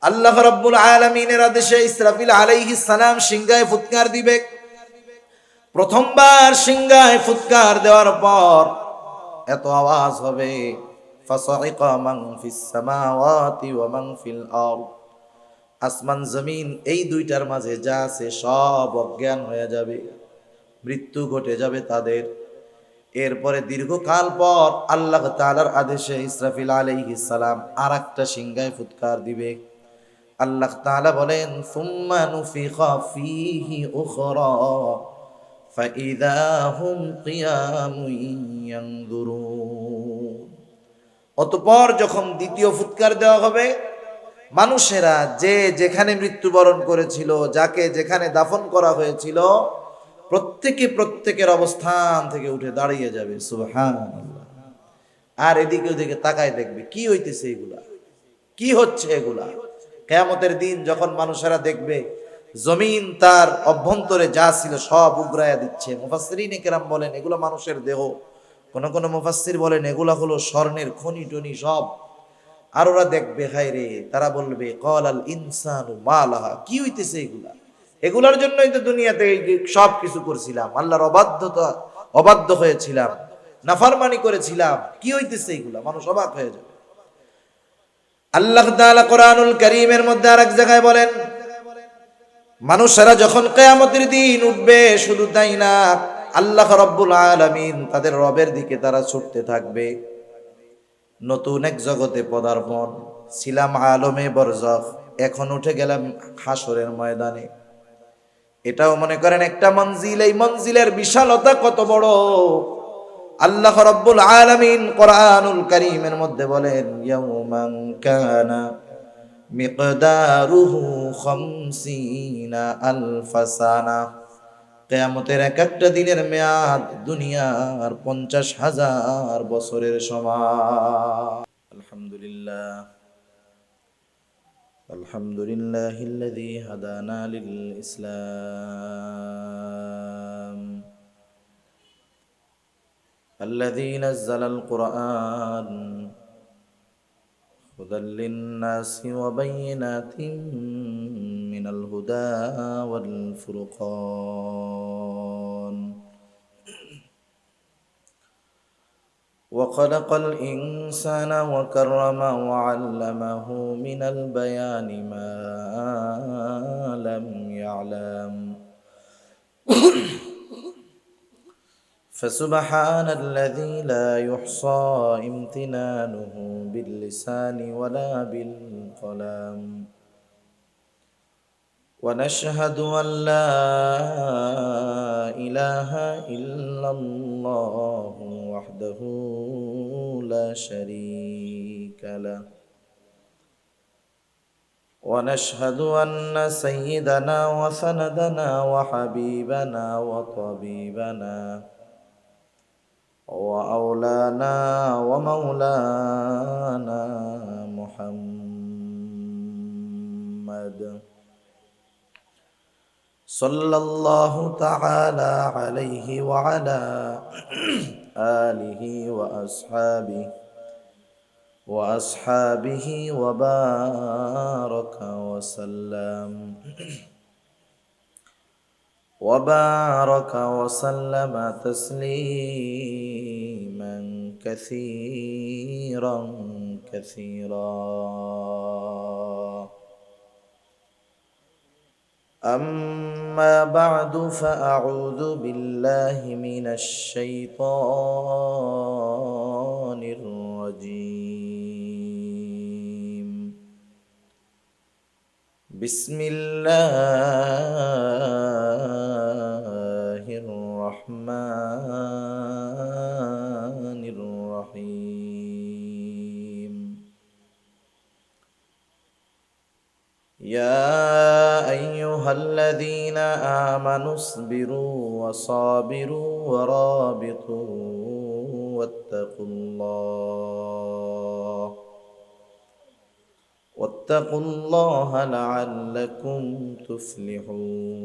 আল্লাহ রাব্বুল আলামিনের আদেশে ইসরাফিল আলাইহিস সালাম সিংহায় ফুৎকার দিবে। প্রথমবার সিংহায় ফুৎকার দেওয়ার পর এত আওয়াজ হবে, ফাসাইকা মান ফিস সামাওয়াতি ওয়া মান ফিল আরদ, আসমান জমিন এই দুইটার মাঝে যা আছে সব অজ্ঞান হয়ে যাবে, মৃত্যু ঘটে যাবে তাদের। এরপরে দীর্ঘকাল পর আল্লাহ তাআলার আদেশে ইসরাফিল আলাইহিস সালাম আরেকটা সিংহায় ফুৎকার দিবে। আল্লাহ তাআলা বলেন, সুম্মা নুফিখা ফীহি উখরা ফাইযা হুম কিয়ামুন ইয়ানজুরুন। অতঃপর যখন দ্বিতীয় ফুৎকার দেওয়া হবে, মানুষেরা যে যেখানে মৃত্যুবরণ করেছিল, যাকে যেখানে দাফন করা হয়েছিল, প্রত্যেকে প্রত্যেকের অবস্থান থেকে উঠে দাঁড়িয়ে যাবে। সুবহানাল্লাহ। আর এদিকে ওদিকে তাকায় দেখবে কি হইতেছে, এগুলা কি হচ্ছে। এগুলা কিয়ামতের দিন যখন মানুষেরা দেখবে জমিন তার অভ্যন্তরে যা ছিল সব উগরায়া দিচ্ছে। মুফাসসিরিনে কেরাম বলেন এগুলো মানুষের দেহ, কোন কোন মুফাসসির বলেন এগুলা হলো স্বর্ণের খনি টনি সব। আর ওরা দেখবে, হায় রে, তারা বলবে ক্বালাল ইনসানু মা লাহা, কি হইতেছে এগুলা? এগুলার জন্যই তো দুনিয়াতে সব কিছু করছিলাম, আল্লাহর অবাধ্য হয়েছিলাম, নাফরমানি করেছিলাম, কি হইতেছে এগুলা? মানুষ অবাক হয়ে যাবে। আল্লাহ তাআলা কোরআনুল কারীমের মধ্যে আরেক জায়গায় বলেন, মানুষেরা যখন কিয়ামতের দিন উঠবে, শুধু তাই না, আল্লাহ রাব্বুল আলামিন তাদের রবের দিকে তারা ছুটতে থাকবে। নতুন এক জগতে পদার্পণ, ছিলাম আলমে বরজখ, এখন উঠে গেলাম হাসরের ময়দানে। এটাও মনে করেন একটা মঞ্জিল। এই মঞ্জিলের বিশালতা কত বড়! আল্লাহ রাব্বুল আলামিন কোরআনুল কারীমের মধ্যে বলেন, ইয়াউমান কানা মিকদারুহু খামসিনা আলফা সানা, কিয়ামতের এক একটা দিনের মেয়াদ দুনিয়ার 50,000 বছরের সমান। আলহামদুলিল্লাহ, আলহামদুলিল্লাহিল্লাযী হাদানা লিল ইসলাম, আল্লাযী নাযালাল কুরআন হুদাল লিন-নাসি ওয়া বায়িনাতিন মিনাল হুদা ওয়াল ফুরকান, وخلق الإنسان وكرمه وعلمه من البيان ما لم يعلم، فسبحان الذي لا يحصى امتنانه باللسان ولا بالقلم، ونشهد أن لا إله إلا الله وحده لا شريك له، ونشهد أن سيدنا وسندنا وحبيبنا وطبيبنا وأولانا ومولانا محمد صلى الله تعالى عليه وعلى آله وأصحابه وبارك وسلم تسليما كثيرا كثيرا. أما بعد، فأعوذ بالله من الشيطان الرجيم. بسم الله الرحمن الرحيم. يا أيها الذين آمنوا اصبروا وصابروا ورابطوا واتقوا الله لعلكم تفلحون.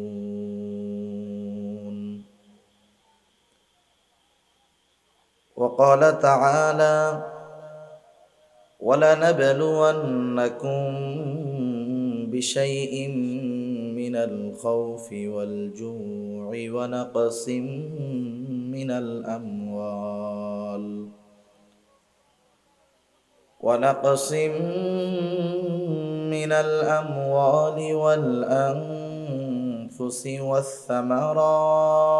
وقال تعالى: ولنبلونكم شيء من الخوف والجوع ونقص من الأموال والأنفس والثمرات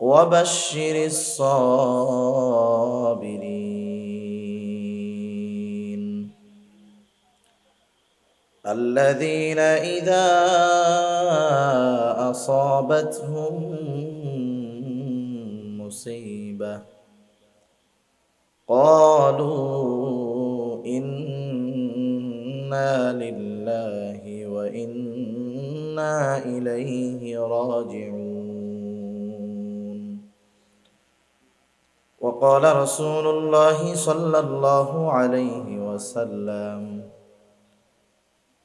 وبشر الصابرين الذين إذا أصابتهم مصيبة قالوا إنا لله وإنا إليه راجعون. وقال رسول الله صلى الله عليه وسلم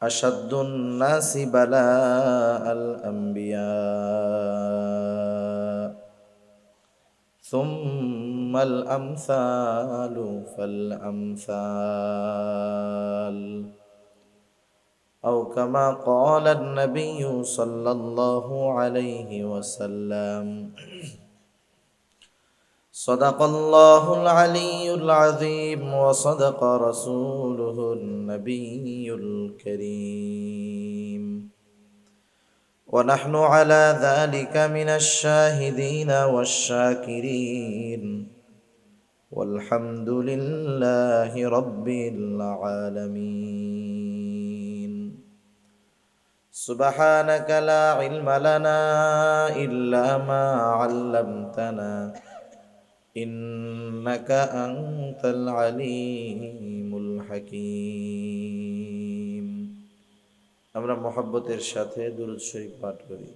أشد الناس بلاء الأنبياء ثم الأمثال فالأمثال أو كما قال النبي صلى الله عليه وسلم. صدق الله العلي العظيم وصدق رسوله النبي الكريم ونحن على ذلك من الشاهدين والشاكرين والحمد لله رب العالمين. سبحانك لا علم لنا إلا ما علمتنا إنك أنت العليم الحكيم. আমরা মুহাব্বতের সাথে দুরূদ শরীফ পাঠ করি।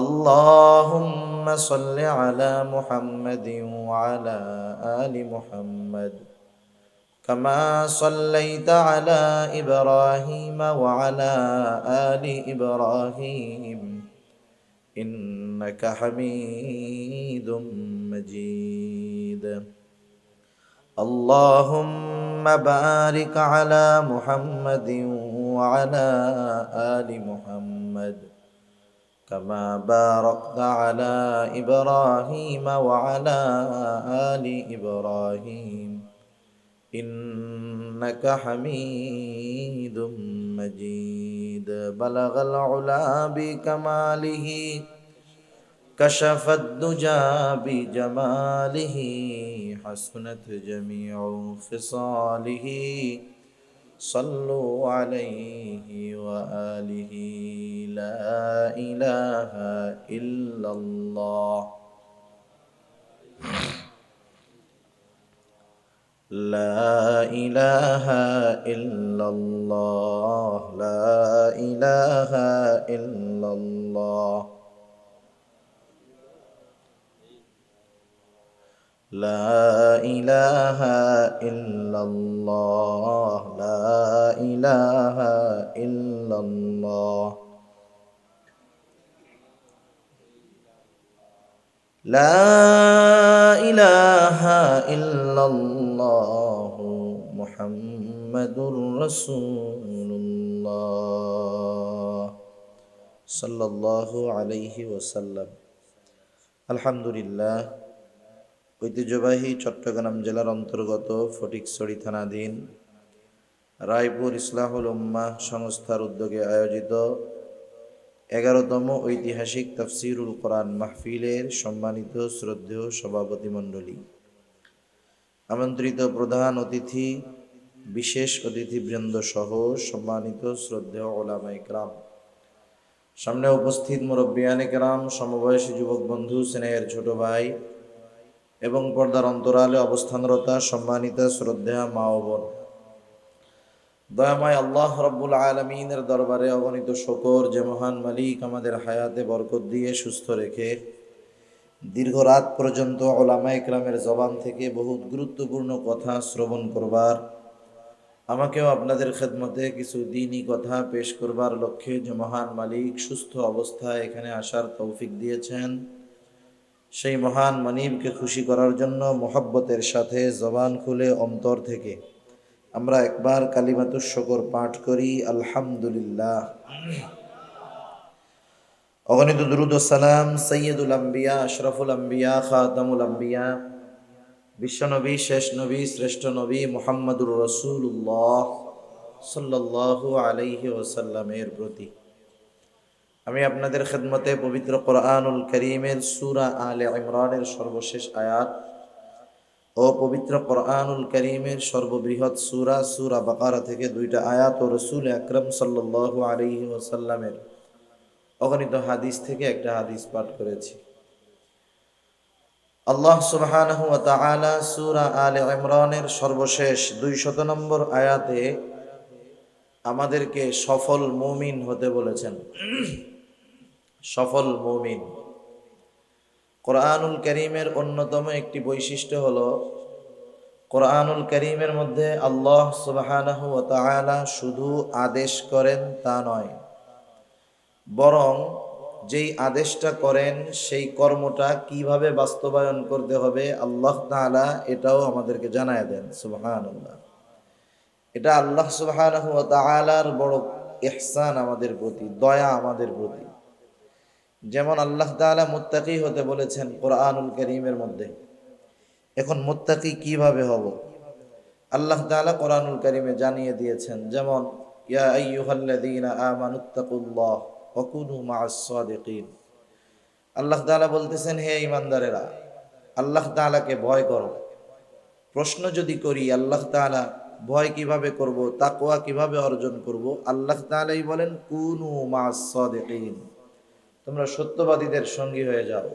আল্লাহুম্মা সাল্লি আলা মুহাম্মাদিন ওয়া আলা আলি মুহাম্মাদ কামা সাল্লাইতা আলা ইব্রাহিম ওয়া আলা আলি ইব্রাহিম ইন্নাকা হামিদুম মাজিদ। আল্লাহুম্মা বারিক আলা মুহাম্মাদিন ওয়া আলা আলি মুহাম্মাদ কামা বারাকতা আলা ইব্রাহিম ওয়া আলা আলি ইব্রাহিম ইন্নাকা হামিদুম মাজিদ। বালাগাল উলা বিকামালিহি কাশাফাদ দুজা বিজামালিহি হাসনাত জামিউ ফিসালিহি সাল্লু আলাইহি ওয়া আলিহি। লা ইলাহা ইল্লাল্লাহ লা ইলাহা ইল্লাল্লাহ লা ইলাহা ইল্লাল্লাহ লা ইলাহা ইল্লাল্লাহ লা ইলাহা ইল্লাল্লাহ লা ইলাহা ইল্লাল্লাহ মুহাম্মাদুর রাসূলুল্লাহ সাল্লাল্লাহু আলাইহি ওয়াসাল্লাম। আলহামদুলিল্লাহ, ঐতিহ্যবাহী চট্টগ্রাম জেলার অন্তর্গত ফটিকছড়ি থানাধীন রায়পুর ইসলাহুল উম্মাহ সংস্থার উদ্যোগে আয়োজিত 11তম ঐতিহাসিক তাফসীরুল কোরআন মাহফিলের সম্মানিত শ্রদ্ধেয় সভাপতি মণ্ডলী, আমন্ত্রিত প্রধান অতিথি, বিশেষ অতিথিবৃন্দ সহ সম্মানিত শ্রদ্ধেয় উলামায়ে কেরাম, সামনে উপস্থিত মুরব্বিয়ানে কেরাম, সমবয়সী যুবক বন্ধু, স্নেহের ছোট ভাই এবং পর্দার অন্তরালে অবস্থানরতা সম্মানিত শ্রদ্ধেয়া মা ও বোন, দয়াময় আল্লাহ রাব্বুল আলামিনের দরবারে অগণিত শুকর যে মহান মালিক আমাদের হায়াতে বরকত দিয়ে সুস্থ রেখে দীর্ঘ রাত পর্যন্ত উলামায়ে কেরামের জবান থেকে বহুত গুরুত্বপূর্ণ কথা শ্রবণ করবার, আমাকেও আপনাদের খেদমতে কিছু দ্বীনি কথা পেশ করবার লক্ষ্যে যে মহান মালিক সুস্থ অবস্থায় এখানে আসার তৌফিক দিয়েছেন, সেই মহান মানিবকে খুশি করার জন্য মোহাব্বতের সাথে জবান খুলে অন্তর থেকে আমরা একবার কালিমাতুশ শুকর পাঠ করি, আলহামদুলিল্লাহ। অগণিত দুরূদ ও সালাম সাইয়্যিদুল আম্বিয়া, আশরাফুল আম্বিয়া, খাতামুল আম্বিয়া, বিশ্বনবী, শেষ নবী, শ্রেষ্ঠ নবী মুহাম্মদুর রাসূলুল্লাহ সাল্লাল্লাহু আলাইহি ওয়াসাল্লামের প্রতি আমি আপনাদের খেদমতে পবিত্র কোরআনুল কারীমের সূরা আলে ইমরানের সর্বশেষ আয়াত ও পবিত্র কোরআনুল কারীমের সর্ববৃহৎ সূরা বাকারা থেকে দুইটা আয়াত ও রাসূল আকরাম সাল্লাল্লাহু আলাইহি ওয়াসাল্লামের অগণিত হাদিস থেকে একটা হাদিস পাঠ করেছি। আল্লাহ সুবহানাহু ওয়া তাআলা সূরা আলে ইমরানের সর্বশেষ 200 নম্বর আয়াতে আমাদেরকে সফল মুমিন হতে বলেছেন। সফল মুমিন। কোরআনুল কারীমের অন্যতম একটি বৈশিষ্ট্য হলো কোরআনুল কারীমের মধ্যে আল্লাহ সুবহানাহু ওয়া তাআলা শুধু আদেশ করেন তা নয়, বরং যেই আদেশটা করেন সেই কর্মটা কিভাবে বাস্তবায়ন করতে হবে আল্লাহ তাআলা এটাও আমাদেরকে জানায় দেন। সুবহানাল্লাহ। এটা আল্লাহ সুবহানাহু ওয়া তাআলার বড় ইহসান আমাদের প্রতি, দয়া আমাদের প্রতি। যেমন আল্লাহ তাআলা মুত্তাকি হতে বলেছেন কোরআনুল কারীমের মধ্যে। এখন মুত্তাকি কিভাবে হব আল্লাহ তাআলা কোরআনুল কারীমে জানিয়ে দিয়েছেন। যেমন ইয়া আইয়ুহাল্লাযীনা আমানুত্তাকুল্লাহ ওয়া কুনু মা'আস সাদিকিন। আল্লাহ তাআলা বলতেছেন, হে ঈমানদারেরা, আল্লাহ তাআলাকে ভয় করো। প্রশ্ন যদি করি আল্লাহ তাআলা ভয় কিভাবে করব, তাকওয়া কিভাবে অর্জন করব, আল্লাহ তাআলাই বলেন কুনু মা'আস সাদিকিন, তোমরা সত্যবাদীদের সঙ্গী হয়ে যাও।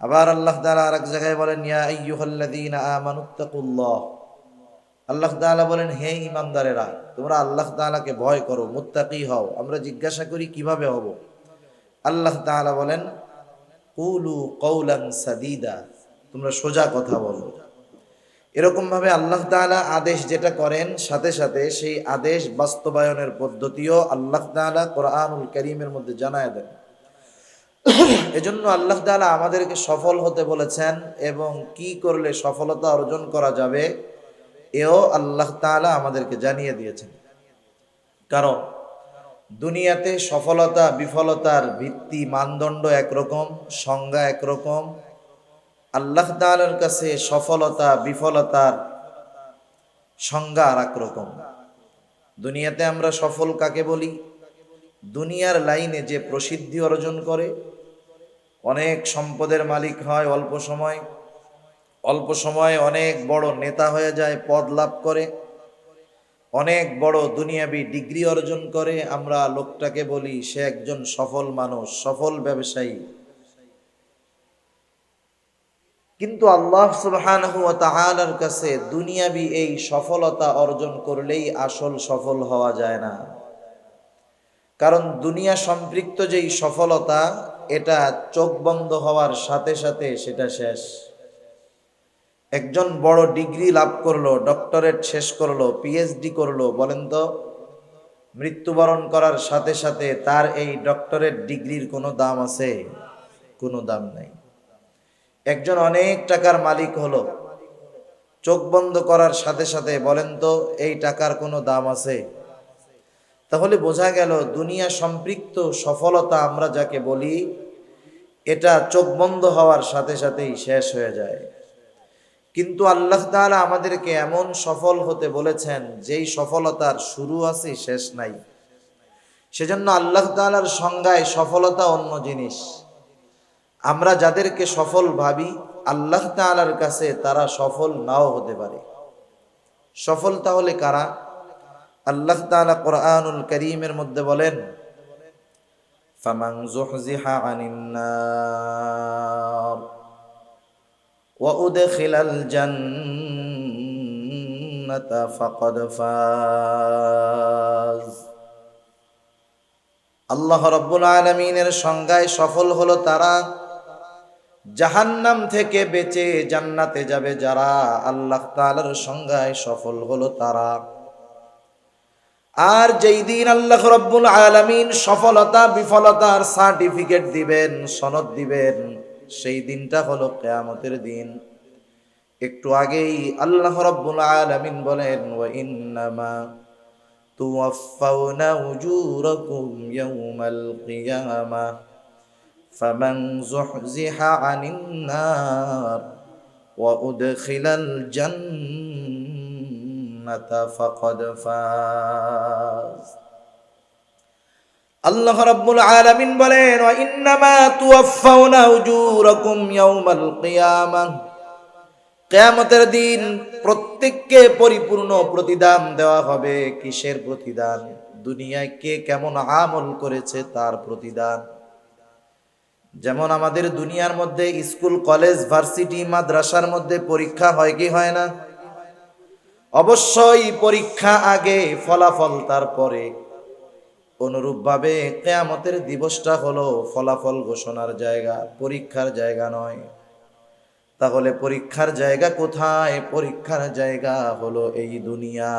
আবার আল্লাহ তাআলা আরেক জায়গায় বলেন ইয়া আইয়ুহাল্লাযীনা আমানুত্তাকুল্লাহ। আল্লাহ তাআলা বলেন, হে ঈমানদারেরা, তোমরা আল্লাহ তাআলাকে ভয় করো, মুত্তাকি হও। আমরা জিজ্ঞাসা করি কিভাবে হব, আল্লাহ তাআলা বলেন কুলু কওলান সাদীদা, তোমরা সোজা কথা বলো। এরকম ভাবে আল্লাহ তাআলা আদেশ যেটা করেন সাথে সাথে সেই আদেশ বাস্তবায়নের পদ্ধতিও আল্লাহ তাআলা কোরআনুল কারীমের মধ্যে জানায় দেন। এজন্য আল্লাহ তাআলা আমাদেরকে সফল হতে বলেছেন এবং কি করলে সফলতা অর্জন করা যাবে এও আল্লাহ তাআলা আমাদেরকে জানিয়ে দিয়েছেন। কারণ দুনিয়াতে সফলতা বিফলতার ভিত্তি মানদণ্ড একরকম, সংজ্ঞা একরকম। আল্লাহ তাআলার কাছে সফলতা বিফলতার সংজ্ঞা আর এক রকম। দুনিয়াতে আমরা সফল কাকে বলি? দুনিয়ার লাইনে যে প্রসিদ্ধি অর্জন করে, অনেক সম্পদের মালিক হয় অল্প সময়ে অনেক বড় নেতা হয়ে যায়, পদ লাভ করে, অনেক বড় দুনিয়াবি ডিগ্রি অর্জন করে, আমরা লোকটাকে বলি সে একজন সফল মানুষ, সফল ব্যবসায়ী। কিন্তু আল্লাহ সুবহানাহু ওয়া তাআলার কাছে দুনিয়াবি এই সফলতা অর্জন করলেই আসল সফল হওয়া যায় না। কারণ দুনিয়া সম্পৃক্ত যেই সফলতা, এটা চোখ বন্ধ হওয়ার সাথে সাথে সেটা শেষ। একজন বড় ডিগ্রি লাভ করলো, ডক্টরেট শেষ করলো, পিএইচডি করলো, বলেন তো মৃত্যুবরণ করার সাথে সাথে তার এই ডক্টরেট ডিগ্রির কোনো দাম আছে? কোনো দাম নাই। একজন অনেক টাকার মালিক হলো, চোখ বন্ধ করার সাথে সাথে বলেন তো এই টাকার কোনো দাম আছে? তাহলে বোঝা গেল দুনিয়া সম্পৃক্ত সফলতা আমরা যাকে বলি এটা চোখ বন্ধ হওয়ার সাথে সাথেই শেষ হয়ে যায়। কিন্তু আল্লাহ তাআলা আমাদেরকে এমন সফল হতে বলেছেন যেই সফলতার শুরু আছে শেষ নাই। সেজন্য আল্লাহ তাআলার সংজ্ঞায় সফলতা অন্য জিনিস। আমরা যাদেরকে সফল ভাবি আল্লাহ তাআলার কাছে তারা সফল নাও হতে পারে। সফল তাহলে কারা? আল্লাহ তাআলা কোরআনুল কারীমের মধ্যে বলেন ফামান যুহজিহা আনিন নার ওয়া উদখিলাল জান্নাতা ফাকাদ ফাজ। আল্লাহ রাব্বুল আলামিনের সংজ্ঞায় সফল হলো তারা জাহান্নাম থেকে বেঁচে জান্নাতে যাবে যারা। আল্লাহ তাআলার সংজ্ঞায় সফল হলো তারা। আর যেই দিন আল্লাহ রাব্বুল আলামিন সফলতা বিফলতার সার্টিফিকেট দিবেন, সনদ দিবেন, সেই দিনটা হলো কিয়ামতের দিন। একটু আগেই আল্লাহ রাব্বুল আলামিন বলেন, ওয়া ইন্নামা তুওয়াফাউনা উজুরাকুম ইয়াওমাল কিয়ামাহ ফামান যুহজিহা আনিন নার ওয়া উদখিলাল জান্নাতা ফাকাদ ফাজ। আল্লাহ রাব্বুল আলামিন বলেন, ওয়া ইন্নামা তুওয়াফাউনা উজুরাকুম ইয়াওমাল কিয়ামাহ, কিয়ামতের দিন প্রত্যেককে পরিপূর্ণ প্রতিদান দেওয়া হবে। কিসের প্রতিদান? দুনিয়ায় কে কেমন আমল করেছে তার প্রতিদান। যেমন আমাদের দুনিয়ার মধ্যে স্কুল, কলেজ, ভার্সিটি, মাদ্রাসার মধ্যে পরীক্ষা হয় কি হয় না? অবশ্যই পরীক্ষা আগে, ফলাফল তারপরে। অনুরূপভাবে কিয়ামতের দিবসটা হলো ফলাফল ঘোষণার জায়গা, পরীক্ষার জায়গা নয়। তাহলে পরীক্ষার জায়গা কোথায়? পরীক্ষার জায়গা হলো এই দুনিয়া।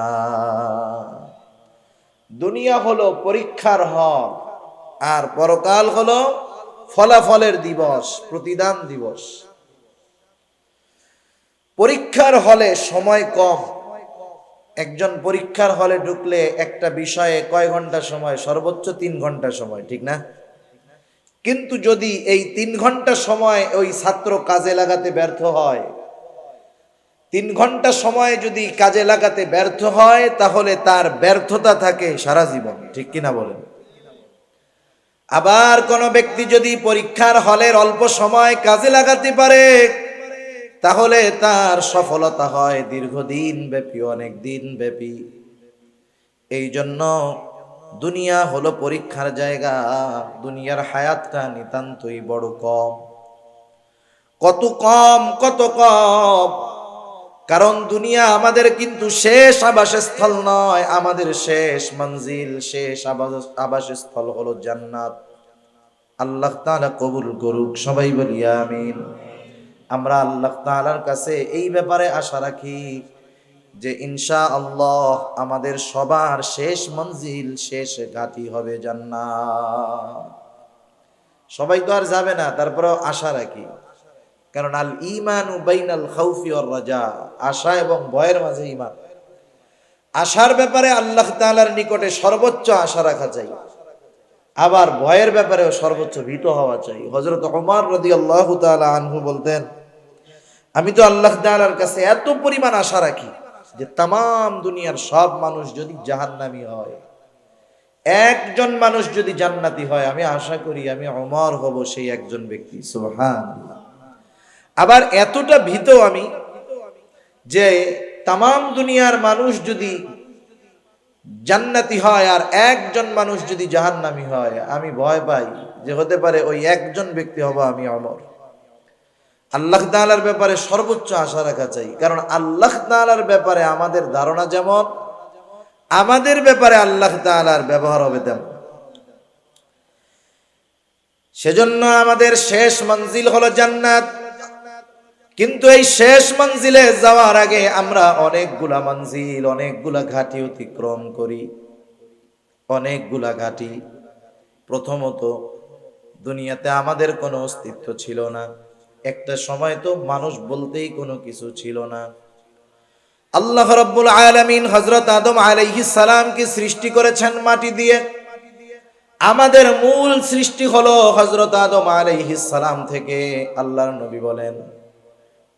দুনিয়া হলো পরীক্ষার হল, আর পরকাল হলো ফলাফলের দিবস, প্রতিদান দিবস। পরীক্ষার হলে সময় কম। একজন পরীক্ষার হলে ঢুকলে একটা বিষয়ে কয় ঘন্টা সময়? সর্বোচ্চ 3 ঘন্টা সময়, ঠিক না? কিন্তু যদি এই 3 ঘন্টা সময় ওই ছাত্র কাজে লাগাতে ব্যর্থ হয়, 3 ঘন্টা সময় যদি কাজে লাগাতে ব্যর্থ হয়, তাহলে তার ব্যর্থতা থাকে সারা জীবন, ঠিক কিনা বলেন? আবার কোন ব্যক্তি যদি পরীক্ষার হলের অল্প সময় কাজে লাগাতে পারে, তাহলে তার সফলতা হয় দীর্ঘদিন ব্যাপী, অনেক দিন ব্যাপী। এই জন্য দুনিয়া হলো পরীক্ষার জায়গা। দুনিয়ার হায়াতটা নিতান্তই বড় কম। কত কম, কত কম! কারণ দুনিয়া আমাদের কিন্তু শেষ আবাসস্থল নয়, আমাদের শেষ মঞ্জিল, শেষ আবাসস্থল হলো জান্নাত। আল্লাহ তাআলা কবুল করুক, সবাই বলি আমিন। আমরা আল্লাহ তাআলার কাছে এই ব্যাপারে আশা রাখি যে ইনশাআল্লাহ আমাদের সবার শেষ মঞ্জিল, শেষ ঘাঁটি হবে জান্নাত। সবাই তো আর যাবে না, তারপরেও আশা রাখি। কারণ আল ঈমানু বাইনাল খাউফি ওয়ার রাজা, আশা এবং ভয়ের মাঝে ঈমান। আশার ব্যাপারে আল্লাহ তাআলার নিকটে সর্বোচ্চ আশা রাখা চাই, আবার ভয়ের ব্যাপারেও সর্বোচ্চ ভীত হওয়া চাই। হযরত ওমর রাদিয়াল্লাহু তাআলা আনহু বলতেন, আমি তো আল্লাহ তাআলার কাছে এত পরিমাণ আশা রাখি যে তামাম দুনিয়ার সব মানুষ যদি জাহান্নামী হয়, একজন মানুষ যদি জান্নাতি হয়, আমি আশা করি আমি ওমর হব সেই একজন ব্যক্তি। সুবহানাল্লাহ। আবার এতটা ভীত আমি যে তামাম দুনিয়ার মানুষ যদি জান্নাতি হয় আর একজন মানুষ যদি জাহান্নামী হয়, আমি ভয় পাই যে হতে পারে ওই একজন ব্যক্তি হব আমি ওমর। আল্লাহ তাআলার ব্যাপারে সর্বোচ্চ আশা রাখা চাই, কারণ আল্লাহ তাআলার ব্যাপারে আমাদের ধারণা যেমন, আমাদের ব্যাপারে আল্লাহ তাআলার ব্যবহার হবে তেমন। সেজন্য আমাদের শেষ মঞ্জিল হলো জান্নাত। কিন্তু এই শেষ মঞ্জিলে যাওয়ার আগে আমরা অনেকগুলা মঞ্জিল, অনেকগুলা ঘাটি অতিক্রম করি, অনেকগুলা ঘাটি। প্রথমত, দুনিয়াতে আমাদের কোনো অস্তিত্ব ছিল না। একটা সময় তো মানুষ বলতেই কোনো কিছু ছিল না। আল্লাহ রাব্বুল আলামিন হযরত আদম আলাইহিস সালামকে সৃষ্টি করেছেন মাটি দিয়ে। আমাদের মূল সৃষ্টি হলো হযরত আদম আলাইহিস সালাম থেকে। আল্লাহর নবী বলেন,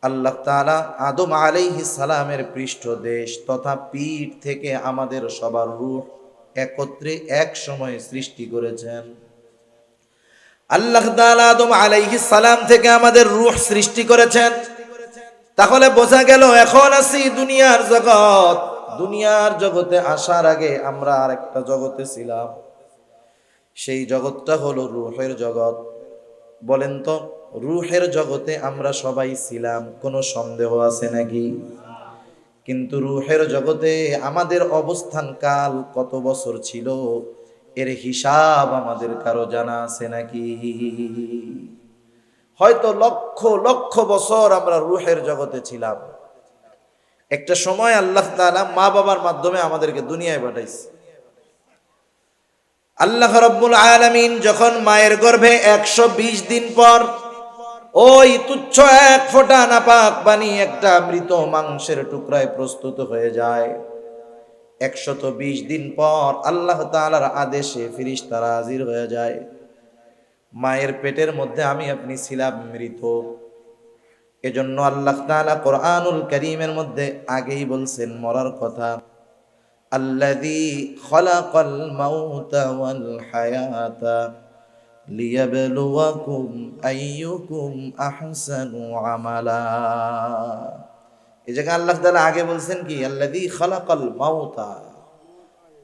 আল্লাহ তাআলা আদম আলাইহিস সালামের পৃষ্ঠদেশ তথা পিঠ থেকে আমাদের সবার রূহ একত্রে এক সময় সৃষ্টি করেছেন। আল্লাহ তাআলা আদম আলাইহিস সালাম থেকে আমাদের রূহ সৃষ্টি করেছেন। তাহলে বোঝা গেল এখন আছি দুনিয়ার জগৎ। দুনিয়ার জগতে আসার আগে আমরা আরেকটা জগতে ছিলাম। সেই জগৎটা হলো রূহের জগৎ। বলেন তো, রূহের জগতে আমরা সবাই ছিলাম, কোনো সন্দেহ আছে নাকি? কিন্তু রূহের জগতে আমাদের অবস্থান কাল কত বছর ছিল, এর হিসাব আমাদের কারো জানা আছে নাকি? হয়তো লক্ষ লক্ষ বছর আমরা রূহের জগতে ছিলাম। একটা সময় আল্লাহ তাআলা মা বাবার মাধ্যমে আমাদেরকে দুনিয়ায় পাঠাইছে। আল্লাহ রাব্বুল আলামিন যখন মায়ের গর্ভে 120 দিন পর ওই তুচ্ছ এক ফোঁটা নাপাক পানি একটা মৃত মাংসের টুকরায় প্রস্তুত হয়ে যায়। 120 দিন পর আল্লাহ তাআলার আদেশে ফেরেশতারা হাজির হয়ে যায়। মায়ের পেটের মধ্যে আমি আপনি ছিলাম মৃত। এজন্য আল্লাহ তাআলা কোরআনুল কারীমের মধ্যে আগেই বলছেন মরার কথা, আল্লাযী খালাকাল মাউতা ওয়াল হায়াতা লিয়াবলুয়াকুম আইয়ুকুম আহসানু আমালা। এই জায়গায় আল্লাহ তাআলা আগে বলছেন কি, আল্লাযী খালাকাল মাউতা,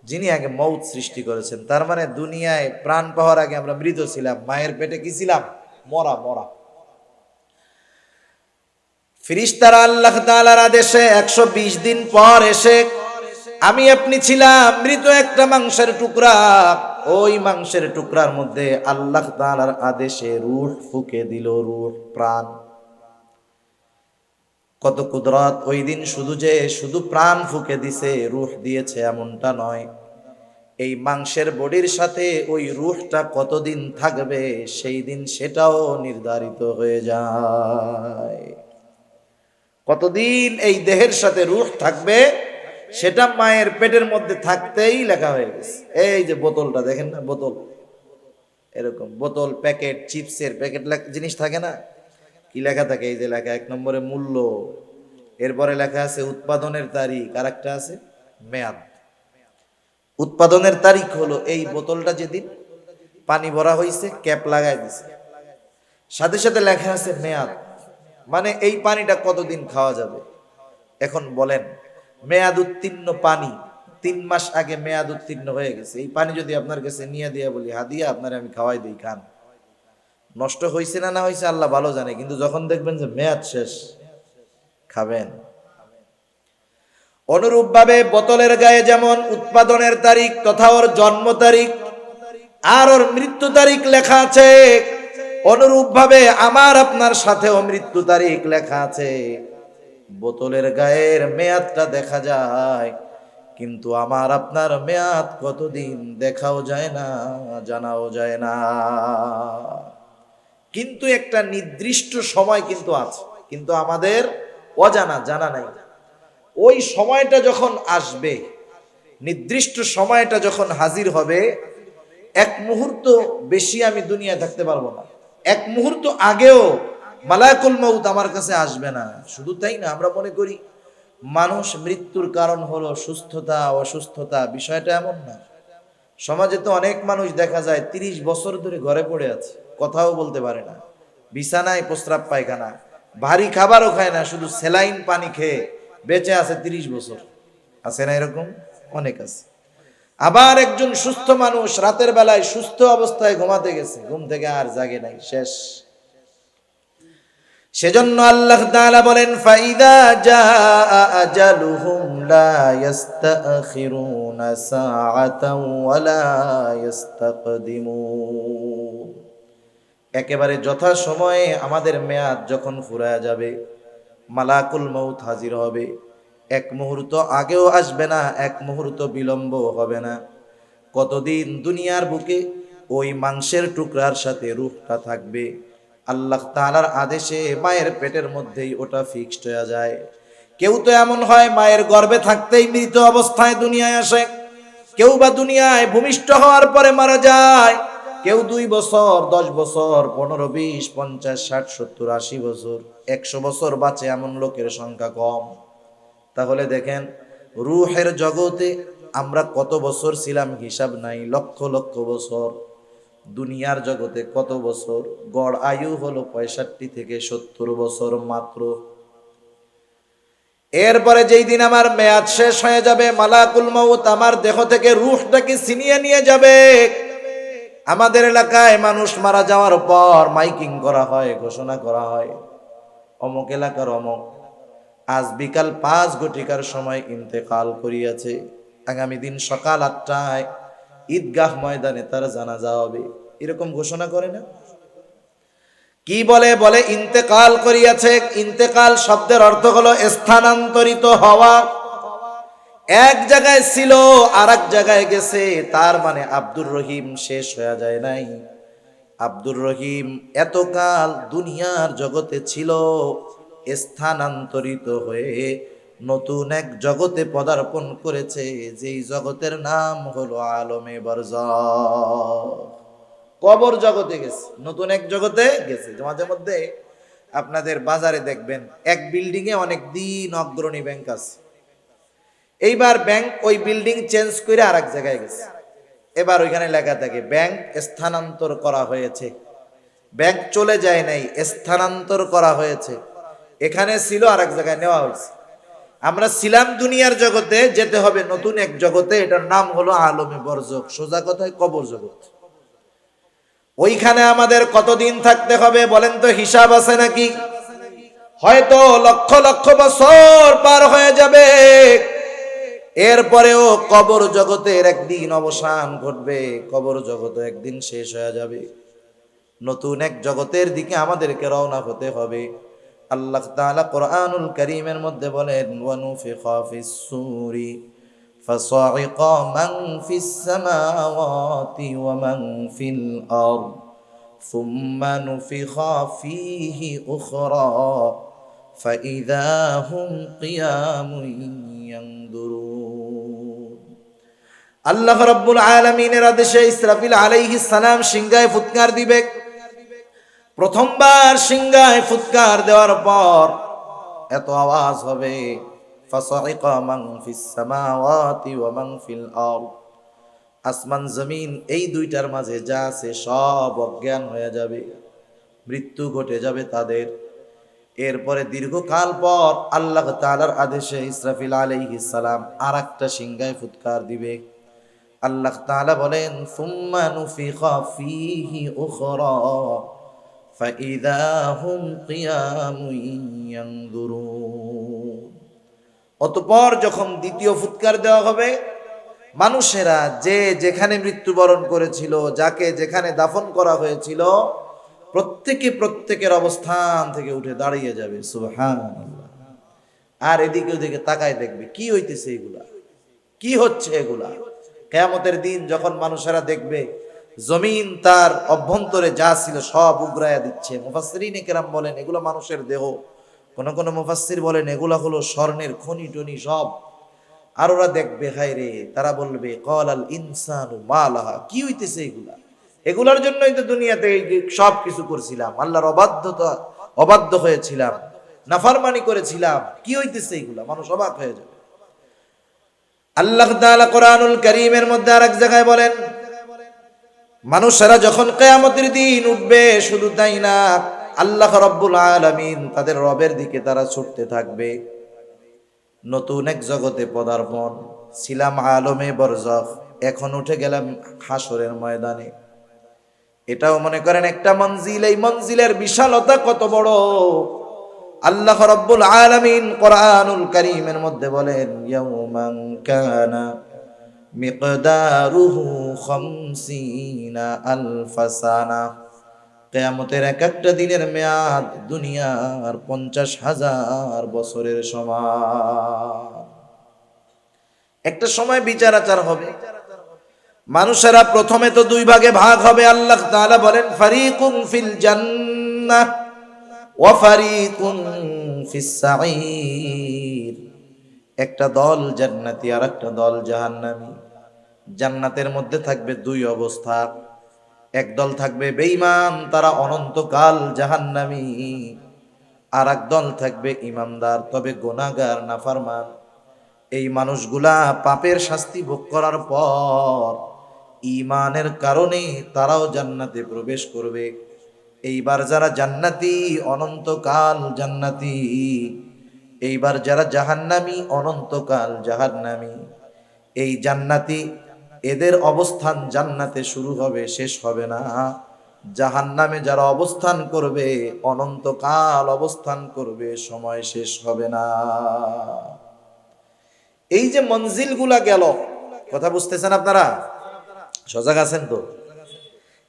যিনি আগে মৌত সৃষ্টি করেছেন। তার মানে দুনিয়ায় প্রাণ পাওয়ার আগে আমরা মৃত ছিলাম, মায়ের পেটে কি ছিলাম? মরা। ফেরেশতারা আল্লাহ তাআলার আদেশে 120 দিন পর এসে আমি আপনি ছিলাম মৃত একটা মাংসের টুকরা। ওই মাংসের টুকরার মধ্যে আল্লাহ তাআলার আদেশে রূহ ফুঁকে দিল, রূহ, প্রাণ। কত কুদরত! ওই দিন শুধু প্রাণ ফুঁকে দিছে, রূহ দিয়েছে এমনটা নয়। এই মাংসের বডির সাথে ওই রূহটা কতদিন থাকবে সেই দিন সেটাও নির্ধারিত হয়ে যায়। কতদিন এই দেহের সাথে রূহ থাকবে সেটা মায়ের পেটের মধ্যে থাকতেই লেখা হয়ে গেছে। এই যে বোতলটা দেখেন না, বোতল, এরকম বোতল, প্যাকেট, চিপসের প্যাকেট জিনিস থাকে না, কি লেখা থাকে? এই যে লেখা 1 নম্বরে মূল্য, এরপরে লেখা আছে উৎপাদনের তারিখ, আর একটা আছে মেয়াদ। উৎপাদনের তারিখ হলো এই বোতলটা যেদিন পানি ভরা হয়েছে, ক্যাপ লাগাই দিছে, সাথে সাথে লেখা আছে মেয়াদ, মানে এই পানিটা কতদিন খাওয়া যাবে। এখন বলেন, মেয়াদ উত্তীর্ণ পানি 3 মাস আগে মেয়াদ উত্তীর্ণ হয়ে গেছে, এই পানি যদি আপনার কাছে নিয়ে দিয়া বলি, হাদিয়া আপনারে আমি খাওয়াই দিই, খান, নষ্ট হয়েছে না হয়েছে আল্লাহ ভালো জানে, কিন্তু যখন দেখবেন যে মেয়াদ শেষ, খাবেন। অনুরূপভাবে বোতলের গায়ে যেমন উৎপাদনের তারিখ তথা ওর জন্ম তারিখ আর ওর মৃত্যু তারিখ লেখা আছে, অনুরূপভাবে আমার আপনার সাথেও মৃত্যু তারিখ লেখা আছে। বোতলের গায়ের মেয়াদটা দেখা যায়, কিন্তু আমার আপনার মেয়াদ কতদিন দেখাও যায় না, জানাও যায় না। কিন্তু একটা নির্দিষ্ট সময় কিন্তু আছে, কিন্তু আমাদের অজানা, জানা নাই। ওই সময়টা যখন আসবে, নির্দিষ্ট সময়টা যখন হাজির হবে, 1 মুহূর্ত বেশি আমি দুনিয়ায় থাকতে পারবো না। 1 মুহূর্ত আগেও মালাকুল মউত আমার কাছে আসবে না। শুধু তাই না, আমরা মনে করি মানুষ মৃত্যুর কারণ হলো সুস্থতা, অসুস্থতা। বিষয়টা এমন না। সমাজে তো অনেক মানুষ দেখা যায় 30 বছর ধরে ঘরে পড়ে আছে, কথাও বলতে পারে না, বিছানায় প্রস্রাব পায়খানা, ভারী খাবারও খায় না, শুধু স্যালাইন পানি খেয়ে বেঁচে আছে 30 বছর। আছে না এরকম? অনেক আছে। আবার একজন সুস্থ মানুষ রাতের বেলায় সুস্থ অবস্থায় ঘুমাতে গেছে, ঘুম থেকে আর জাগে নাই, শেষ। সেজন্য আল্লাহ তাআলা বলেন, ফাইদা জাআ আজালুহুম লা ইস্তাখিরুনা সাআতাও ওয়া লা ইস্তাকদিমুন। একেবারে যথাসময়ে আমাদের মেয়াদ যখন ফুরায়া যাবে, মালাকুল মউত হাজির হবে। 1 মুহূর্ত আগেও আসবে না, 1 মুহূর্ত বিলম্ব হবে না। কতদিন দুনিয়ার বুকে ওই মাংসের টুকরার সাথে রূহটা থাকবে, আল্লাহ তাআলার আদেশে মায়ের পেটের মধ্যেই ওটা ফিক্সড হয়ে যায়। কেউ তো এমন হয় মায়ের গর্ভে থাকতেই মৃত অবস্থায় দুনিয়ায় আসে, কেউ বা দুনিয়ায় ভূমিষ্ঠ হওয়ার পরে মারা যায়, কেউ 2 বছর, 10 বছর, 15, 20, 50, 60, 70, 80 বছর, 100 বছর বাঁচে এমন লোকের সংখ্যা কম। তাহলে দেখেন, রূহের জগতে আমরা কত বছর ছিলাম হিসাব নাই, লক্ষ লক্ষ বছর। দুনিয়ার জগতে কত বছর? গড় আয়ু হলো 65 থেকে 70 বছর মাত্র। এরপরে যেই দিন আমার মেয়াদ শেষ হয়ে যাবে, মালাকুল মউত আমার দেহ থেকে রূহটাকে ছিনিয়ে নিয়ে যাবে। আমাদের এলাকায় মানুষ মারা যাওয়ার পর মাইকিং করা হয়, ঘোষণা করা হয়, অমুক এলাকার অমুক আজ বিকাল 5 ঘটিকার সময় ইন্তেকাল করিয়াছে, আগামী দিন সকাল 8টায় ঈদগাহ ময়দানে তার জানাজা হবে। এরকম ঘোষণা করে না? কি বলে? বলে ইন্তেকাল করিয়াছে। ইন্তেকাল শব্দের অর্থ হলো স্থানান্তরিত হওয়া। এক জায়গায় ছিল আর এক জায়গায় গেছে, তার মানে আব্দুর রহিম শেষ হয়ে যায় নাই, আব্দুর রহিম এতকাল দুনিয়ার জগতে ছিল, স্থানান্তরিত হয়ে নতুন এক জগতে পদার্পণ করেছে, যেই জগতের নাম হলো আলমে বারজাখ। কবর জগতে গেছে, নতুন এক জগতে গেছে। মাঝে মধ্যে আপনাদের বাজারে দেখবেন এক বিল্ডিং এ অনেক দিন অগ্রণী ব্যাংক আছে, এইবার ব্যাংক ওই বিল্ডিং চেঞ্জ করে আরেক জায়গায় গেছে। এবার ওইখানে লেখা থাকে ব্যাংক স্থানান্তর করা হয়েছে। ব্যাংক চলে যায় নাই, স্থানান্তর করা হয়েছে। এখানে ছিল আরেক জায়গায় নেওয়া হয়েছে। আমরা ছিলাম দুনিয়ার জগতে, যেতে হবে নতুন এক জগতে, এটার নাম হলো আলমে বরজখ, সোজা কথায় কবর জগৎ। ওইখানে আমাদের কতদিন থাকতে হবে বলেন তো, হিসাব আছে নাকি? হয়তো লক্ষ লক্ষ বছর পার হয়ে যাবে, এরপরেও কবর জগতের একদিন অবসান ঘটবে, কবর জগৎ একদিন শেষ হয়ে যাবে। নতুন এক জগতের দিকে আমাদেরকে রওনা হতে হবে। আল্লাহ তাআলা কোরআনুল কারীমের মধ্যে বলেন, ওয়ানুফিখা ফিস সূরি ফাসাইকা মান ফিস সামাওয়াতি ওয়া মান ফিল আরদ সুম্মা নুফিখা ফীহি উখরা ফাইযা হুম কিয়ামুন ইয়ানদুরুন। আল্লাহ রাব্বুল আলামিনের আদেশে ইসরাফিল আলাইহিস সালাম সিংহায় ফুৎকার দিবে। প্রথমবার সিংহায় ফুৎকার দেওয়ার পর এত আওয়াজ হবে, ফাসাইকা মান ফিস সামাওয়াতি ওয়া মান ফিল আরদ, আসমান জমিন এই দুইটার মাঝে যা আছে সব অজ্ঞান হয়ে যাবে, মৃত্যু ঘটে যাবে তাদের। এরপরে দীর্ঘকাল পর আল্লাহ তাআলার আদেশে ইসরাফিল আলাইহিস সালাম আরেকটা সিংহায় ফুৎকার দিবে। আল্লাহ তাআলা বলেন, সুম্মা নুফিখা ফীহি উখরা ফাইযা হুম কিয়ামুন ইয়ানদুরুন। অতঃপর যখন দ্বিতীয় ফুৎকার দেওয়া হবে, মানুষেরা যে যেখানে মৃত্যুবরণ করেছিল, যাকে যেখানে দাফন করা হয়েছিল, প্রত্যেকে প্রত্যেকের অবস্থান থেকে উঠে দাঁড়িয়ে যাবে। সুবহানাল্লাহ। আর এদিকে ওদিকে তাকায় দেখবে কি হইতেছে, এগুলা কি হচ্ছে। এগুলা কিয়ামতের দিন যখন মানুষেরা দেখবে জমিন তার অভ্যন্তরে যা ছিল সব উগরায়া দিচ্ছে। মুফাসসিরিন কেরাম বলেন এগুলো মানুষের দেহ, কোন কোন মুফাসসির বলেন এগুলা হলো স্বর্ণের খনি টনি সব। আর ওরা দেখবে, হায় রে, তারা বলবে ক্বালাল ইনসানু মা লাহা, কি হইতেছে এগুলা? এগুলার জন্যই তো দুনিয়াতে সব কিছু করছিলাম, আল্লাহর অবাধ্য হয়েছিলাম, নাফরমানি করেছিলাম, কি হইতেছে এগুলা? মানুষ অবাক হয়ে যাবে। আল্লাহ তাআলা কোরআনুল কারীমের মধ্যে আরেক জায়গায় বলেন, মানুষেরা যখন কিয়ামতের দিন উঠবে, শুধু তাই না, আল্লাহ রাব্বুল আলামিন তাদের রবের দিকে তারা ছুটতে থাকবে। নতুন এক জগতে পদার্পণ, ছিলাম আলমে বরজখ, এখন উঠে গেলাম হাসরের ময়দানে। এটাও মনে করেন একটা মঞ্জিল। এই মঞ্জিলের বিশালতা কত বড়! আল্লাহ রাব্বুল আলামিন কোরআনুল কারীমের মধ্যে বলেন, ইয়াউমান কানা মিকদারুহু 50,000 সানা। কিয়ামতের এক একটা দিনের মেয়াদ দুনিয়ার 50,000 বছরের সমান। একটা সময় বিচার আচার হবে, মানুষেরা প্রথমে তো দুই ভাগে ভাগ হবে। আল্লাহ তাআলা বলেন, ফারিকুন ফিল জান্নাহ ওয়া ফারিকুন ফিস সাঈর। একটা দল জান্নাতি আর একটা দল জাহান্নামী। জান্নাতের মধ্যে থাকবে দুই অবস্থা, এক দল থাকবে বেঈমান, তারা অনন্তকাল জাহান্নামী। আর এক দল থাকবে ইমানদার তবে গুনাহগার, নাফরমান। এই মানুষগুলা পাপের শাস্তি ভোগ করার পর ঈমানের কারণে তারাও জান্নাতে প্রবেশ করবে। এইবার যারা জান্নাতি অনন্তকাল জান্নাতি, এইবার যারা জাহান্নামী অনন্তকাল জাহান্নামী। এই জান্নাতি এদের অবস্থান জান্নাতে শুরু হবে, শেষ হবে না। জাহান্নামে যারা অবস্থান করবে অনন্তকাল অবস্থান করবে, সময় শেষ হবে না। এই যে মঞ্জিলগুলা গেল, কথা বুঝতেছেন আপনারা? সজাগ আছেন তো?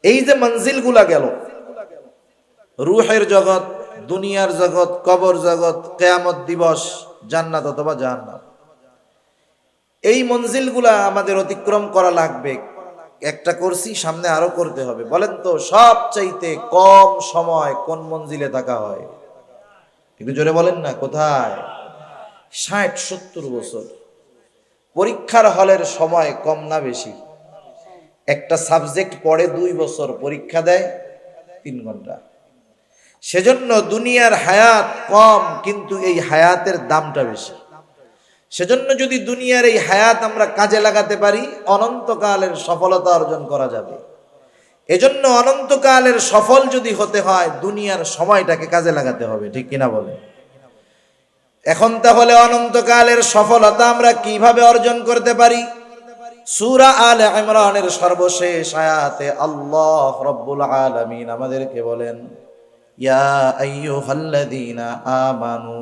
এই যে মঞ্জিলগুলা গেল, রূহের জগৎ, দুনিয়ার জগৎ, কবর জগৎ, কিয়ামত দিবস, জান্নাত অথবা জাহান্নাম, এই মঞ্জিলগুলা আমাদের অতিক্রম করা লাগবে। একটা করছি, সামনে আরো করতে হবে। বলেন তো সবচাইতে কম সময় কোন মঞ্জিলে থাকা হয়? একটু জোরে বলেন না, কোথায়? 60-70 বছর। পরীক্ষার হলের সময় কম না বেশি? একটা সাবজেক্ট পড়ে 2 বছর, পরীক্ষা দেয় 3 ঘন্টা। সেজন্য দুনিয়ার হায়াত কম, কিন্তু এই হায়াতের দামটা বেশি। সেজন্য যদি দুনিয়ার এই হায়াত আমরা কাজে লাগাতে পারি, অনন্তকালের সফলতা অর্জন করা যাবে। এজন্য অনন্তকালের সফল যদি হতে হয়, দুনিয়ার সময়টাকে কাজে লাগাতে হবে, ঠিক কিনা বলে? এখন তাহলে অনন্তকালের সফলতা আমরা কিভাবে অর্জন করতে পারি? সূরা আলে ইমরানের সর্বশেষ আয়াতে আল্লাহ রাব্বুল আলামিন আমাদেরকে বলেন, ইয়া আইয়ুহাল্লাযীনা আমানু,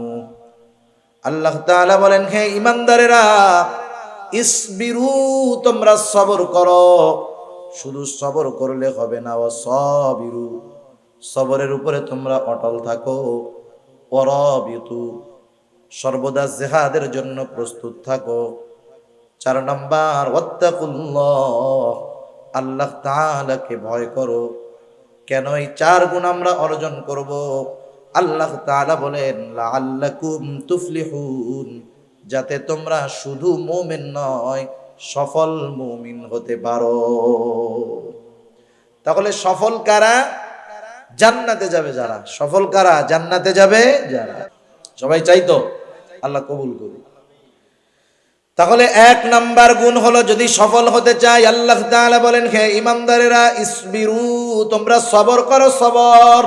আল্লাহ তাআলা বলেন, হে ঈমানদারেরা, ইসবিরু, তোমরা সবর করো। শুধু সবর করলে হবে না, ওয়াসাবিরু, সবরের উপরে তোমরা অটল থাকো। ওয়ারাবিতু, সর্বদা জিহাদের জন্য প্রস্তুত থাকো। 4 নাম্বার, ওয়াত্তাকুল্লাহ, আল্লাহ তাআলাকে ভয় করো। কেন এই 4 গুণ আমরা অর্জন করব? আল্লাহ তাআলা বলেন, লাআল্লাকুম তুফলিহুন, যাতে তোমরা শুধু মুমিন নয়, সফল মুমিন হতে পারো। তাহলে সফল কারা? জান্নাতে যাবে যারা। সফল কারা? জান্নাতে যাবে যারা। সবাই চাই তো? আল্লাহ কবুল করুন। তাহলে 1 নাম্বার গুণ হলো, যদি সফল হতে চাই, আল্লাহ তাআলা বলেন, হে ঈমানদারেরা, ইসবিরু, তোমরা সবর করো। সবর,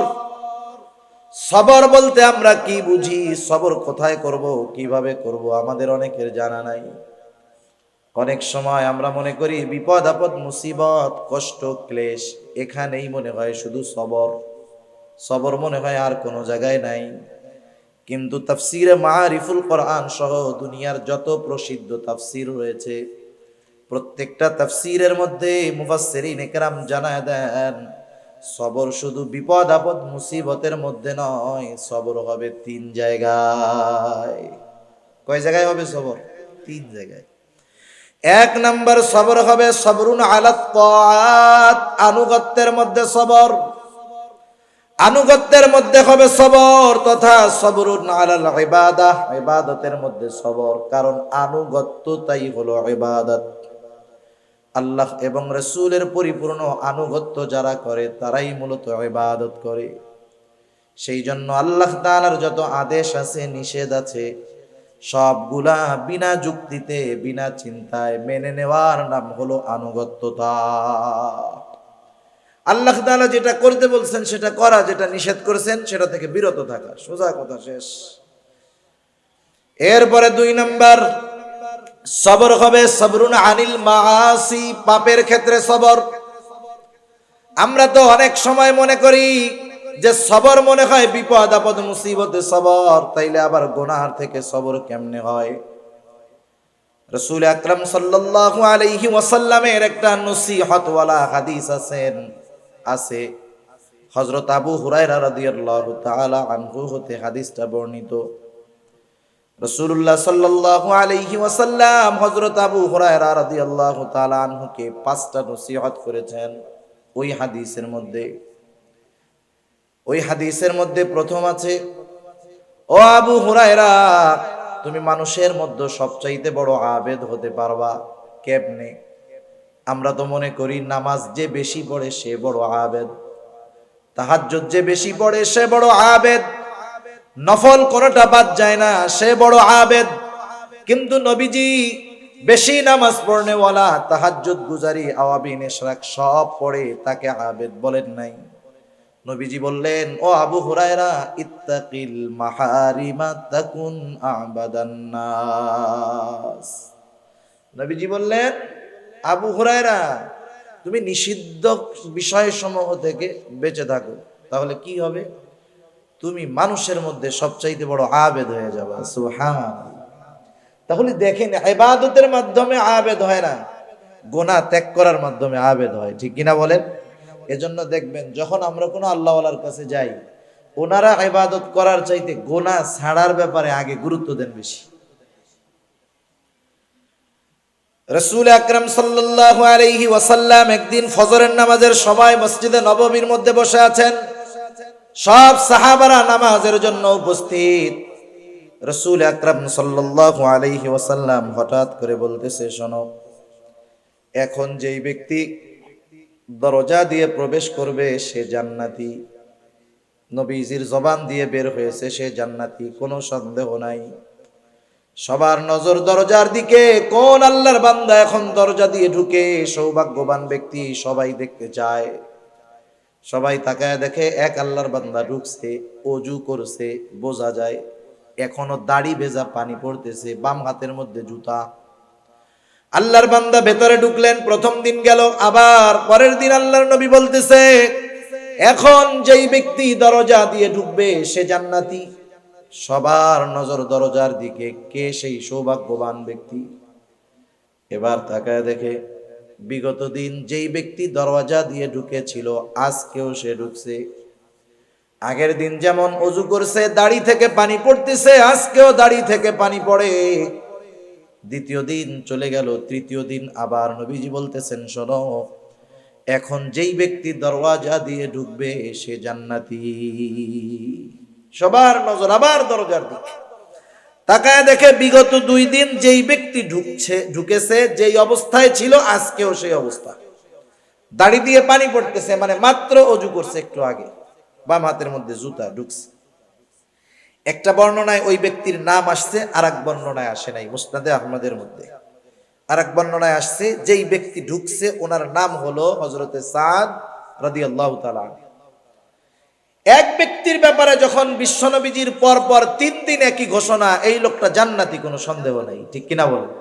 সবর বলতে আমরা কি বুঝি? সবর কোথায় করব, কিভাবে করব, আমাদের অনেকের জানা নাই। অনেক সময় আমরা মনে করি বিপদ আপদ, মুসিবত, কষ্ট, ক্লেশ, এখানেই মনে হয় শুধু সবর। সবর মনে হয় আর কোনো জায়গায় নাই। কিন্তু তাফসিরে মারিফুল কোরআন সহ দুনিয়ার যত প্রসিদ্ধ তাফসির রয়েছে, প্রত্যেকটা তাফসিরের মধ্যে মুফাসসিরিন ইকরাম জানায় দেন, সবর শুধু বিপদ আপদ মুসিবতের মধ্যে নয়, সবর হবে 3 জায়গায়। কয় জায়গায় হবে সবর? 3 জায়গায়। 1 নাম্বার সবর হবে সবরুন আলাত তাআত, আনুগত্যের মধ্যে সবর। আনুগত্যের মধ্যে হবে সবর, তথা সবরুন আলাল ইবাদাহ, ইবাদতের মধ্যে সবর। কারণ আনুগত্যটাই হলো ইবাদত। আল্লাহ এবং রাসূলের পরিপূর্ণ আনুগত্য যারা করে, তারাই মূলত ইবাদত করে। সেই জন্য আল্লাহ তাআলার যত আদেশ আছে, নিষেধ আছে, সবগুলা বিনা যুক্তিতে, বিনা চিন্তায় মেনে নেওয়ার নাম হলো আনুগত্যতা। আল্লাহ তাআলা যেটা করতে বলছেন সেটা করা, যেটা নিষেধ করেছেন সেটা থেকে বিরত থাকা, সোজা কথা, শেষ। এরপরে 2 নাম্বার সবর হবে সবরুন আনিল মাআসি, পাপের ক্ষেত্রে সবর। আমরা তো অনেক সময় মনে করি যে সবর মনে হয় বিপদ আপদ মুসিবতে সবর, তাইলে আবার গুনাহ থেকে সবর কেমনে হয়? রাসূল আকরাম সাল্লাল্লাহু আলাইহি ওয়াসাল্লামের একটা নসিহত ওয়ালা হাদিস আছে। হযরত আবু হুরায়রা রাদিয়াল্লাহু তাআলা আনহু হতে হাদিসটা বর্ণিত। রাসূলুল্লাহ সাল্লাল্লাহু আলাইহি ওয়াসাল্লাম হযরত আবু হুরায়রা রাদিয়াল্লাহু তাআলা আনহুকে 5টা নসিহত করেছেন। ওই হাদিসের মধ্যে প্রথম আছে, ও আবু হুরায়রা, তুমি মানুষের মধ্যে সবচাইতে বড় আবেদ হতে পারবা কেমনে? আমরা তো মনে করি নামাজ যে বেশি পড়ে সে বড় আবেদ, তাহাজ্জুদ যে বেশি পড়ে সে বড় আবেদ, নফল কোনটা বাদ যায় না সে বড় আবেদ। কিন্তু নবীজি বেশি নামাজ পড়নেওয়ালা, তাহাজ্জুদ গুজারি, আওয়াবিন ইশরাক সব পড়ে, তাকে আবেদ বলেন নাই। নবীজি বললেন, ও আবু হুরায়রা, ইত্তাকিল মাহারিমা তাকুন আবাদান নাস। নবীজি বললেন, আবু হুরায়রা, তুমি নিষিদ্ধ বিষয়সমূহ থেকে বেঁচে থাকো, তাহলে কি হবে? তুমি মানুষের মধ্যে সবচাইতে বড় আবেদ হয়ে যাবে। সুবহানাল্লাহ। তাহলে দেখেন, ইবাদতের মাধ্যমে আবেদ হয় না, গুনাহ ত্যাগ করার মাধ্যমে আবেদ হয়, ঠিক কিনা বলেন? এজন্য দেখবেন যখন আমরা কোনো আল্লাহওয়ালার কাছে যাই, ওনারা ইবাদত করার চাইতে গুনাহ ছাড়ার ব্যাপারে আগে গুরুত্ব দেন বেশি। রাসূল আকরাম সাল্লাল্লাহু আলাইহি ওয়াসাল্লাম একদিন ফজরের নামাজের সময় মসজিদে নববীর মধ্যে বসে আছেন। সব সাহাবারা নামাজের জন্য উপস্থিত। রাসূল আকরাম সাল্লাল্লাহু আলাইহি ওয়াসাল্লাম হঠাৎ করে বলতেছে, শোনো, এখন যেই ব্যক্তি দরজা দিয়ে প্রবেশ করবে সে জান্নাতি। নবীজির জবান দিয়ে বের হয়েছে সে জান্নাতি, কোনো সন্দেহ নাই। সবার নজর দরজার দিকে, কোন আল্লাহর বান্দা এখন দরজা দিয়ে ঢুকে সৌভাগ্যবান ব্যক্তি, সবাই দেখতে চায়। সবাই তাকায় দেখে এক আল্লাহর বান্দা ঢুকছে, অজু করছে, বোঝা যায় এখনো দাড়ি ভেজা পানি পড়তেছে, বাম হাতের মধ্যে জুতা। আল্লাহর বান্দা ভেতরে ঢুকলেন, প্রথম দিন গেল, আবার পরের দিন আল্লাহর নবী বলতেছে, এখন যেই ব্যক্তি দরজা দিয়ে ঢুকবে সে জান্নাতি। সবার নজর দরজার দিকে, কে সেই সৌভাগ্যবান ব্যক্তি। এবার তাকায় দেখে বিগত দিন যেই ব্যক্তি দরজা দিয়ে ঢুকেছিল আজকেও সে ঢুকছে। আগের দিন যেমন অজু করছে, দাড়ি থেকে পানি পড়তেছে, আজকেও দাড়ি থেকে পানি পড়ে। দ্বিতীয় দিন চলে গেল, তৃতীয় দিন আবার নবীজি বলতেছেন, শোনো, এখন যেই ব্যক্তি দরওয়াজা দিয়ে ঢুকবে সে জান্নাতি। সবার নজর আবার দরজার দিকে। তাকায় দেখে বিগত 2 দিন যেই ব্যক্তি ঢুকেছে, যেই অবস্থায় ছিল আজকেও সেই অবস্থা। দাড়ি দিয়ে পানি পড়তেছে, মানে মাত্র অজু করছে একটু আগে, বাম হাতের মধ্যে জুতা, ঢুকছে। একটা বর্ণনায় ওই ব্যক্তির নাম আসছে, আর এক বর্ণনায় আসে নাই। মুসনাদে আহমদের মধ্যে আর এক বর্ণনায় আসছে যেই ব্যক্তি ঢুকছে ওনার নাম হলো হযরতে সাদ রাদিয়াল্লাহু তাআলা। এক ব্যক্তির ব্যাপারে যখন বিশ্বনবীজির পর পর 3 দিন একই ঘোষণা, এই লোকটা জান্নাতি, কোনো সন্দেহ নাই, ঠিক কিনা বলেন?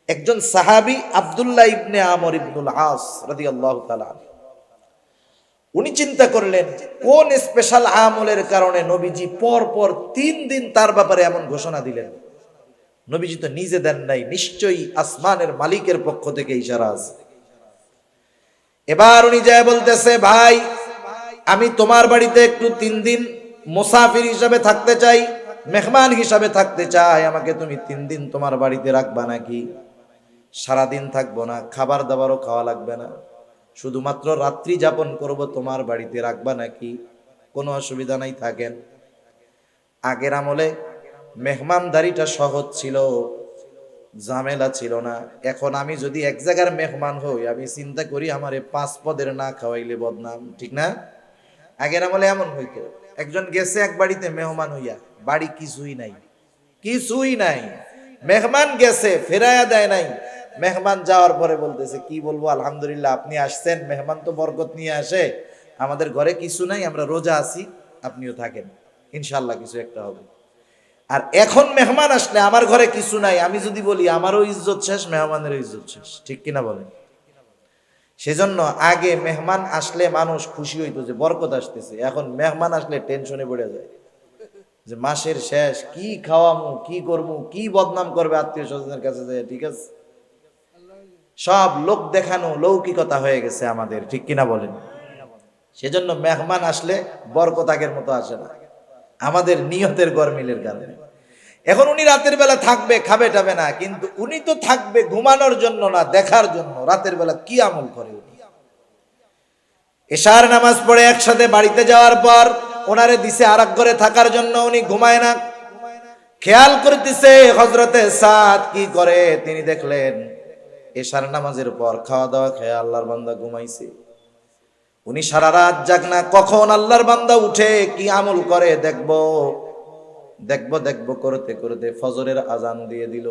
একজন সাহাবী আব্দুল্লাহ ইবনে আমর ইবনুল আস রাদিয়াল্লাহু তাআলা, উনি চিন্তা করলেন কোন স্পেশাল আমলের কারণে নবীজি পর পর 3 দিন তার ব্যাপারে এমন ঘোষণা দিলেন। নবীজি তো নিজে দেন নাই, নিশ্চয়ই আসমানের মালিকের পক্ষ থেকে ইশারা আছে। এবার উনি যায় বলতেছে, ভাই, আমি তোমার বাড়িতে একটু 3 দিন মুসাফির হিসাবে থাকতে চাই, মেহমান হিসাবে থাকতে চাই, আমাকে তুমি 3 দিন তোমার বাড়িতে রাখবা নাকি? সারাদিন থাকবো না, খাবার দাবারও খাওয়া লাগবে না, শুধুমাত্র রাত্রি যাপন করব, তোমার বাড়িতে রাখবা নাকি? কোনো অসুবিধা নাই, থাকেন। আগের আমলে মেহমানদারিটা সহজ ছিল, ঝামেলা ছিল না। এখন আমি যদি এক জায়গার মেহমান হই, আমি চিন্তা করি আমারে 5 পদের না খাওয়াইলে বদনাম, ঠিক না? আগের আমলে এমন হইতো, একজন গেছে এক বাড়িতে মেহমান হইয়া, বাড়ি কিছুই নাই, কিছুই নাই, মেহমান গেছে ফেরাইয়া দেয় নাই। মেহমান যাওয়ার পরে বলতেছে, কি বলবো, আলহামদুলিল্লাহ আপনি আসছেন, মেহমান তো বরকত নিয়ে আসে, আমাদের ঘরে কিছু নাই, আমরা রোজা আছি, আপনিও থাকেন, ইনশাল্লাহ কিছু একটা হবে। আর এখন মেহমান আসলে আমার ঘরে কিছু নাই, আমি যদি বলি আমারও ইজ্জত শেষ, মেহমানেরও ইজ্জত শেষ, ঠিক কিনা বলেন? সেজন্য আগে মেহমান আসলে মানুষ খুশি হইতো যে বরকত আসতেছে, এখন মেহমান আসলে টেনশনে পড়ে যায় যে মাসের শেষ, কি খাওয়ামু, কি করবো, কি বদনাম করবে আত্মীয় স্বজনের কাছে যায়, ঠিক আছে? সব লোক দেখানো লৌকিকতা হয়ে গেছে আমাদের, ঠিক কিনা বলেন? সেজন্য মেহমান আসলে বরকত আগের মতো আসে না, আমাদের নিয়তের গরমিলের কারণে। এখন উনি রাতের বেলা থাকবে, খাবে টাবে না, কিন্তু উনি তো থাকবে ঘুমানোর জন্য না, দেখার জন্য রাতের বেলা কি আমল করে উনি। এশার নামাজ পড়ে একসাথে বাড়িতে যাওয়ার পর ওনারে দিছে আরেক ঘরে থাকার জন্য, উনি ঘুমায় না, খেয়াল করতেছে হযরতে সাদ কি করে। তিনি দেখলেন এশার নামাজের পর খাওয়া দাওয়া খেয়ে আল্লাহর বান্দা ঘুমাইছে। উনি সারা রাত জাগনা, কখন আল্লাহর বান্দা উঠে কি আমল করে দেখবো দেখবো দেখবো করতে করতে ফজরের আজান দিয়ে দিল।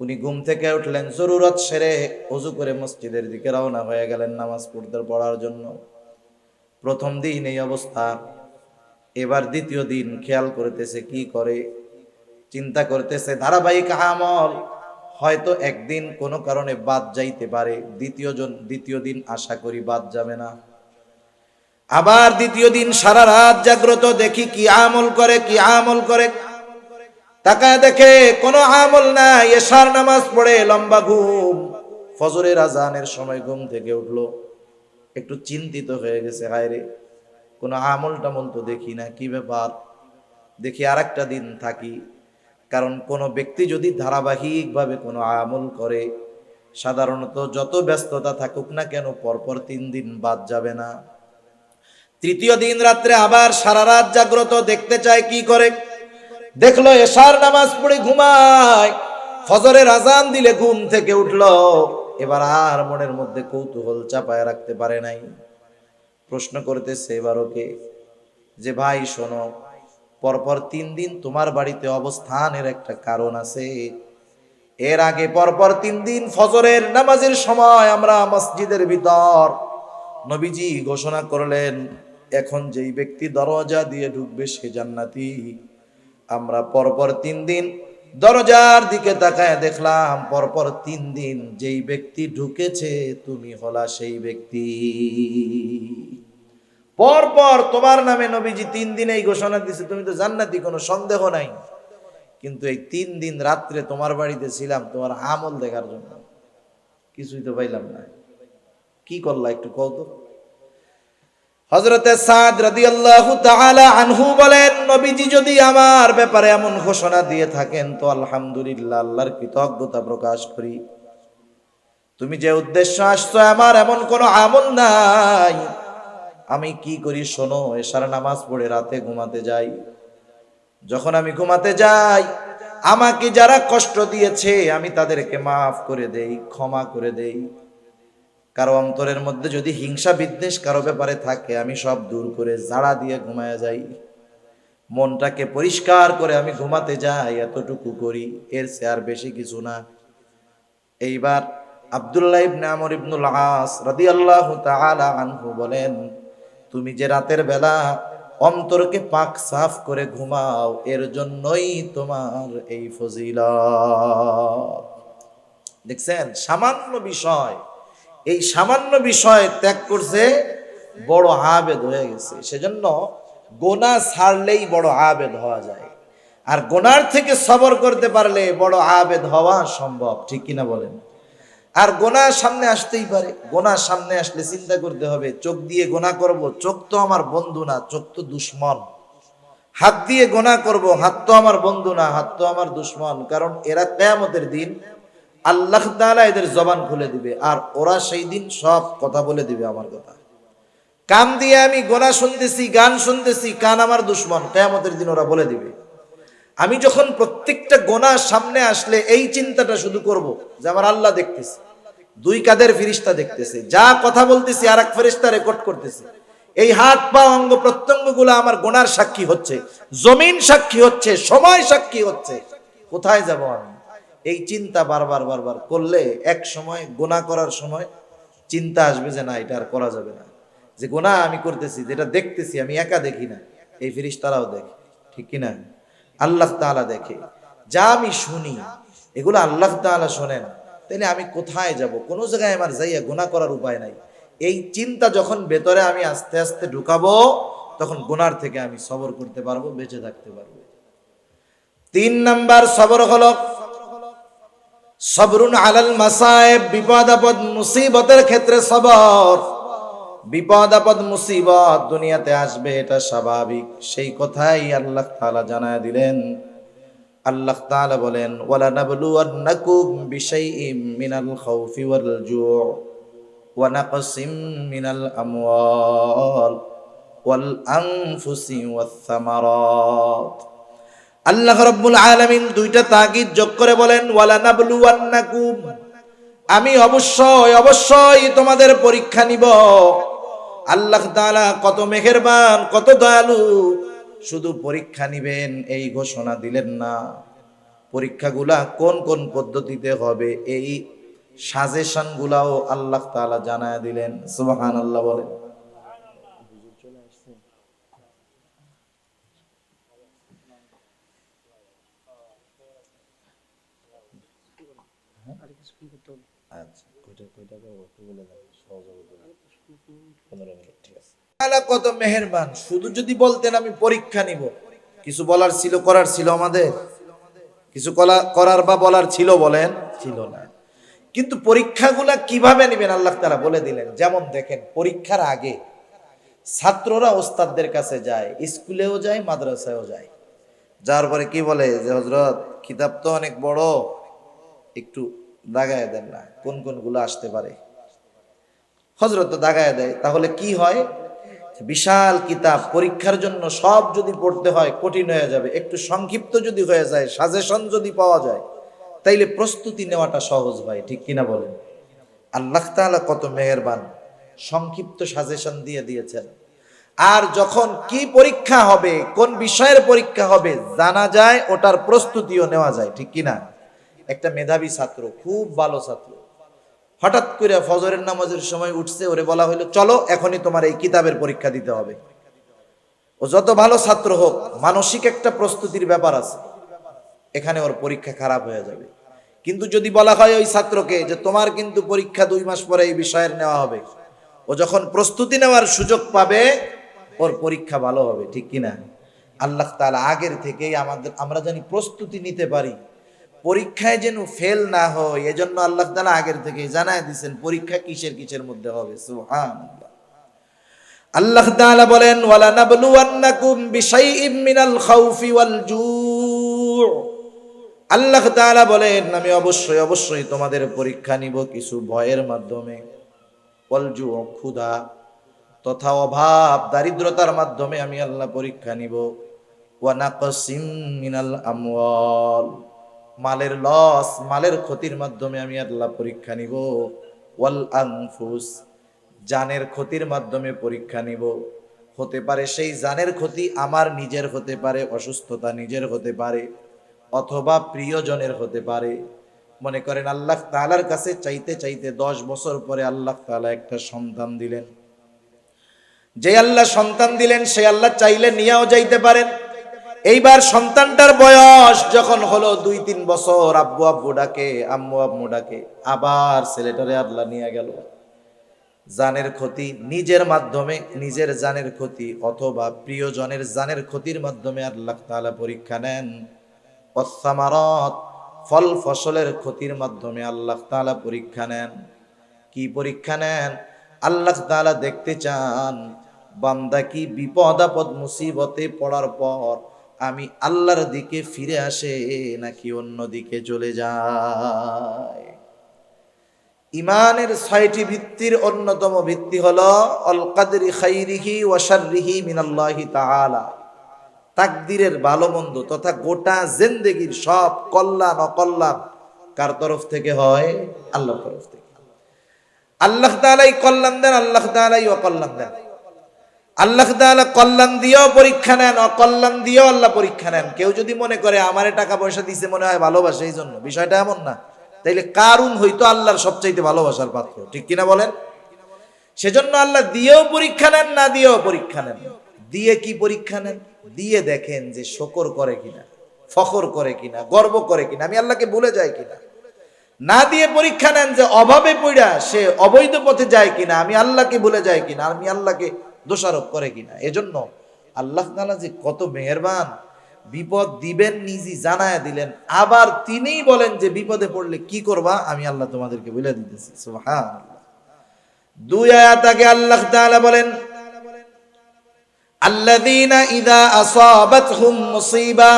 উনি ঘুম থেকে উঠলেন, জরুরত সেরে ওযু করে মসজিদের দিকে রওনা হয়ে গেলেন নামাজ পড়ার জন্য। প্রথম দিন এই অবস্থা, এবার দ্বিতীয় দিন খেয়াল করতেছে কি করে, চিন্তা করতেছে ধারাবাহিক আমল, হয়তো একদিন কোনো কারণে বাদ যাইতে পারে, দ্বিতীয় দিন আশা করি বাদ যাবে না। আবার দ্বিতীয় দিন সারা রাত জাগ্রত, দেখি কি আমল করে, কি আমল করে। তাকায় দেখে কোনো আমল নাই, এশার নামাজ পড়ে লম্বা ঘুম, ফজরের আজানের সময় ঘুম থেকে উঠলো, একটু চিন্তিত হয়ে গেছে, হায় রে, কোনো আমল টামল তো দেখি না, কি ব্যাপার। দেখি আরেকটা দিন থাকি, কারণ কোনো ব্যক্তি যদি ধারাবাহিকভাবে কোনো আমল করে, সাধারণত যত ব্যস্ততা থাকুক না কেন পরপর 3 দিন বাদ যাবে না। তৃতীয় দিন রাত্রে আবার সারা রাত জাগ্রত, দেখতে চায় কি করে। দেখলো এশার নামাজ পড়ে ঘুমায়, ফজরের আজান দিলে ঘুম থেকে উঠলো, এবার আর মনের মধ্যে কৌতূহল চাপায় রাখতে পারে নাই। প্রশ্ন করতেছে এবার ওকে যে ভাই শোনো, পরপর 3 দিন তোমার বাড়িতে অবস্থানের একটা কারণ আছে। এর আগে পরপর 3 দিন ফজরের নামাজের সময় আমরা মসজিদের ভিতর নবীজি ঘোষণা করলেন, এখন যেই ব্যক্তি দরজা দিয়ে ঢুকবে সে জান্নাতি। আমরা পরপর 3 দিন দরজার দিকে তাকায় দেখলাম, পরপর 3 দিন যেই ব্যক্তি ঢুকেছে তুমি হলা সেই ব্যক্তি। পরপর তোমার নামে নবীজি 3 দিন এই ঘোষণা দিছে, তুমি তো জান্নাতি, কোনো সন্দেহ নাই। কিন্তু এই 3 দিন রাত্রে তোমার বাড়িতে ছিলাম তোমার আমল দেখার জন্য, কিছুই তো পাইলাম না। কি করলা একটু কও তো। হযরতে সাদ রাদিয়াল্লাহু তাআলা আনহু বলেন, নবীজি যদি আমার ব্যাপারে এমন ঘোষণা দিয়ে থাকেন তো আলহামদুলিল্লাহ, আল্লাহর কৃতজ্ঞতা প্রকাশ করি। তুমি যে উদ্দেশ্য আসছো, আমার এমন কোনো আমল নাই। আমি কি করি শোনো, এশার নামাজ পড়ে রাতে ঘুমাতে যাই। যখন আমি ঘুমাতে যাই, আমাকে যারা কষ্ট দিয়েছে আমি তাদেরকে মাফ করে দেই, ক্ষমা করে দেই। কারো অন্তরের মধ্যে যদি হিংসা বিদ্বেষ কারো ব্যাপারে থাকে, আমি সব দূর করে জাড়া দিয়ে ঘুমায় যাই। মনটাকে পরিষ্কার করে আমি ঘুমাতে যাই, এতটুকু করি, এর চেয়ে আর বেশি কিছু না। এইবার আব্দুল্লাহ ইবনে আমর ইবনুল আস রাদিয়াল্লাহু তাআলা আনহু বলেন, তুমি যে রাতের বেলা অন্তরকে পাক সাফ করে ঘুমাও, এর জন্যই তোমার এই ফজিলত। দেখছেন, সামান্য বিষয়, এই সামান্য বিষয় ত্যাগ করছে, বড় আবেদ হয়ে গেছে। সেজন্য গোনা ছাড়লেই বড় আবেদ হওয়া যায়, আর গোনার থেকে সবর করতে পারলে বড় আবেদ হওয়া সম্ভব। ঠিক কিনা বলেন? আর গোনা সামনে আসতেই পারে, গোনা সামনে আসলে চিন্তা করতে হবে, চোখ দিয়ে গোনা করব, চোখ তো আমার বন্ধু না, চোখ তো দুশ্মন। হাত দিয়ে গোনা করব, হাত তো আমার বন্ধু না, হাত তো আমার দুশ্মন। কারণ এরা কিয়ামতের দিন আল্লাহ তাআলা এদের জবান খুলে দিবে, আর ওরা সেই দিন সব কথা বলে দিবে আমার কথা। কান দিয়ে আমি গোনা শুনতেছি, গান শুনতেছি, কান আমার দুশ্মন, কিয়ামতের দিন ওরা বলে দিবে। আমি যখন প্রত্যেকটা গোনা সামনে আসলে এই চিন্তাটা শুধু করব যে আমার আল্লাহ দেখতেছে, 2 কাঁধের ফেরেশতা দেখতেছে, যা কথা বলতেছি আর এক ফেরেশতা রেকর্ড করতেছে। এই হাত পা অঙ্গ প্রত্যঙ্গ গুলো আমার গোনার সাক্ষী হচ্ছে, জমিন সাক্ষী হচ্ছে, সময় সাক্ষী হচ্ছে। কোথায় যাব আমি? এই চিন্তা বারবার বারবার করলে এক সময় গোনা করার সময় চিন্তা আসবে যে না, এটা আর করা যাবে না। যে গোনা আমি করতেছি, যেটা দেখতেছি আমি একা দেখি না, এই ফেরেশতারাও দেখে। ঠিক কিনা? আল্লাহ তাআলা দেখে। যা আমি শুনি এগুলো আল্লাহ তাআলা শোনেন, তাহলে আমি কোথায় যাব? কোনো জায়গায় আমার যাইয়া গুনাহ করার উপায় নাই। এই চিন্তা যখন ভেতরে আমি আস্তে আস্তে ঢুকাবো, তখন গুনার থেকে আমি সবর করতে পারবো, বেঁচে থাকতে পারবো। 3 নাম্বার সবর হলো সবরুন আলাল মাসায়েব, বিপদ আপদ মুসিবতের ক্ষেত্রে সবর। বিপদ আপদ মুসিবত দুনিয়াতে আসবে, এটা স্বাভাবিক, সেই কথাই আল্লাহ তাআলা জানায় দিলেন। আল্লাহ তাআলা বলেন, ওয়ালা নাবলুওয়ান্নাকুম বিশাইইম মিনাল খাউফি ওয়াল জু' ওয়া নাকসিম মিনাল আমওয়াল ওয়াল আনফুসি ওয়াস সামারাত। আল্লাহ রাব্বুল আলামিন 2টা তাকিদ যোগ করে বলেন, ওয়ালা নাবলুওয়ান্নাকুম, আমি অবশ্যই অবশ্যই তোমাদের পরীক্ষা নিব। আল্লাহ তাআলা কত মেহেরবান, কত দয়ালু, শুধু পরীক্ষা নিবেন এই ঘোষণা দিলেন না, পরীক্ষাগুলা কোন কোন পদ্ধতিতে হবে এই সাজেশন গুলাও আল্লাহ তাআলা জানায় দিলেন। সুবহানাল্লাহ বলেন। আচ্ছা, কত মেহেরবান, শুধু যদি বলতেন আমি পরীক্ষা নিব, কিছু বলার ছিল, করার ছিল, আমাদের কিছু করার বা বলার ছিল বলেন? ছিল না। কিন্তু পরীক্ষাগুলা কিভাবে নেবেন আল্লাহ তাআলা বলে দিলেন। যেমন দেখেন, পরীক্ষার আগে ছাত্ররা ওস্তাদদের কাছে যায়, স্কুলেও যায়, মাদ্রাসায়ও যায়। যাওয়ার পরে কি বলে যে হযরত কিতাব তো অনেক বড়, একটু দাগায় দেন না কোন কোন গুলো আসতে পারে। হযরত তো দাগায় দেয়, তাহলে কি হয়, বিশাল কিতাব পরীক্ষার জন্য সব যদি পড়তে হয় কঠিন হয়ে যাবে, একটু সংক্ষিপ্ত যদি হয়ে যায়, সাজেশন যদি পাওয়া যায়, তাইলে প্রস্তুতি নেওয়াটা সহজ হয়, ঠিক কিনা বলেন? আল্লাহ তাআলা কত মেহেরবান, সংক্ষিপ্ত সাজেশন দিয়ে দিয়েছেন। আর যখন কি পরীক্ষা হবে, কোন বিষয়ের পরীক্ষা হবে জানা যায়, ওটার প্রস্তুতিও নেওয়া যায়, ঠিক কিনা? একটা মেধাবী ছাত্র, খুব ভালো ছাত্র, হঠাৎ করে ফজরের নামাজের সময় উঠছে, ওরে বলা হলো চলো এখনই তোমার এই কিতাবের পরীক্ষা দিতে হবে। ও যত ভালো ছাত্র হোক, মানসিক একটা প্রস্তুতির ব্যাপার আছে, এখানে ওর পরীক্ষা খারাপ হয়ে যাবে। কিন্তু যদি বলা হয় ওই ছাত্রকে যে তোমার কিন্তু পরীক্ষা 2 মাস পরে এই বিষয়ের নেওয়া হবে, ও যখন প্রস্তুতি নেওয়ার সুযোগ পাবে, ওর পরীক্ষা ভালো হবে, ঠিক কিনা? আল্লাহ তাআলা আগের থেকেই আমরা জানি প্রস্তুতি নিতে পারি, পরীক্ষায় যেন ফেল না হয়, এজন্য আল্লাহ তাআলা আগের থেকেই জানায় দিয়েছেন পরীক্ষা কিসের কিসের মধ্যে হবে। সুবহানাল্লাহ। আল্লাহ তাআলা বলেন ওয়ালা নাবলুওয়ান্নাকুম বিশাইইম মিনাল খাউফি ওয়াল জু'। আল্লাহ তাআলা বলেন আমি অবশ্যই অবশ্যই তোমাদের পরীক্ষা নিব কিছু ভয়ের মাধ্যমে, ওয়াল জু' ক্ষুধা তথা অভাব দারিদ্রতার মাধ্যমে আমি আল্লাহ পরীক্ষা নিব। ওয়া নাকসিম মিনাল আমওয়াল, মালের লস, মালের ক্ষতির মাধ্যমে আমি আল্লাহ পরীক্ষা নিব। ওয়াল আনফুস, জানের ক্ষতির মাধ্যমে পরীক্ষা নিব। হতে পারে সেই জানের ক্ষতি আমার নিজের হতে পারে, অসুস্থতা নিজের হতে পারে, অথবা প্রিয়জনের হতে পারে। মনে করেন আল্লাহ তাআলার কাছে চাইতে চাইতে 10 বছর পরে আল্লাহ তাআলা একটা সন্তান দিলেন। যে আল্লাহ সন্তান দিলেন সে আল্লাহ চাইলে নিয়েও যাইতে পারেন। এইবার সন্তানটার বয়স যখন হলো 2-3 বছর, আব্বু আব্বু ডাকে, আম্মু আম্মু ডাকে, আবার ছেলেটারে আল্লাহ নিয়ে গেল। জানের ক্ষতি নিজের মাধ্যমে, নিজের জানের ক্ষতি অথবা প্রিয়জনের জানের ক্ষতির মাধ্যমে আল্লাহ তাআলা পরীক্ষা নেন। ওয়াসসামারাত, ফল ফসলের ক্ষতির মাধ্যমে আল্লাহ তাআলা পরীক্ষা নেন। কি পরীক্ষা নেন? আল্লাহ তাআলা দেখতে চান বান্দা কি বিপদ আপদ মুসিবতে পড়ার পর আমি আল্লাহর দিকে ফিরে আসে নাকি অন্য দিকে চলে যায়। ইমানের 6টি ভিত্তির অন্যতম ভিত্তি হলো আল কাদরি খাইরিহি ওয়া শাররিহি মিনাল্লাহি তাআলা, তাকদীরের ভালো মন্দ তথা গোটা জিন্দেগীর সব কল্যাণ অকল্যাণ কার তরফ থেকে হয়? আল্লাহর তরফ থেকে। আল্লাহ তাআলাই কল্যাণ দেন, আল্লাহ তাআলাই অকল্যাণ দেন। আল্লাহ তাআলা কল্যাণ দিয়েও পরীক্ষা নেন, অকল্যাণ দিয়েও আল্লাহ পরীক্ষা নেন। কেউ যদি মনে করে আমারে টাকা পয়সা দিছে মনে হয় ভালোবাসে এই জন্য, বিষয়টা এমন না। তাইলে কারুন হইতো আল্লাহর সবচাইতে ভালোবাসার পাত্র, ঠিক কিনা বলেন? সেজন্য আল্লাহ দিয়েও পরীক্ষা নেন, না দিয়েও পরীক্ষা নেন। দিয়ে কি পরীক্ষা নেন? দিয়ে দেখেন যে শকর করে কিনা, ফখর করে কিনা, গর্ব করে কিনা, আমি আল্লাহকে ভুলে যাই কিনা। না দিয়ে পরীক্ষা নেন যে অভাবে পড়া সে অবৈধ পথে যায় কিনা, আমি আল্লাহকে ভুলে যাই কিনা, আমি আল্লাহকে দোষারোপ করে কিনা। এজন্য আল্লাহ তাআলা যে কত মেহেরবান, বিপদ দিবেন নিজে জানায় দিলেন, আবার তিনিই বলেন যে বিপদে পড়লে কি করবা, আমি আল্লাহ তোমাদেরকে বলে দিতেছি। সুবহানাল্লাহ। 2 আয়াত আগে আল্লাহ তাআলা বলেন আল্লাযীনা ইযা আসাবাতহুম মুসিবা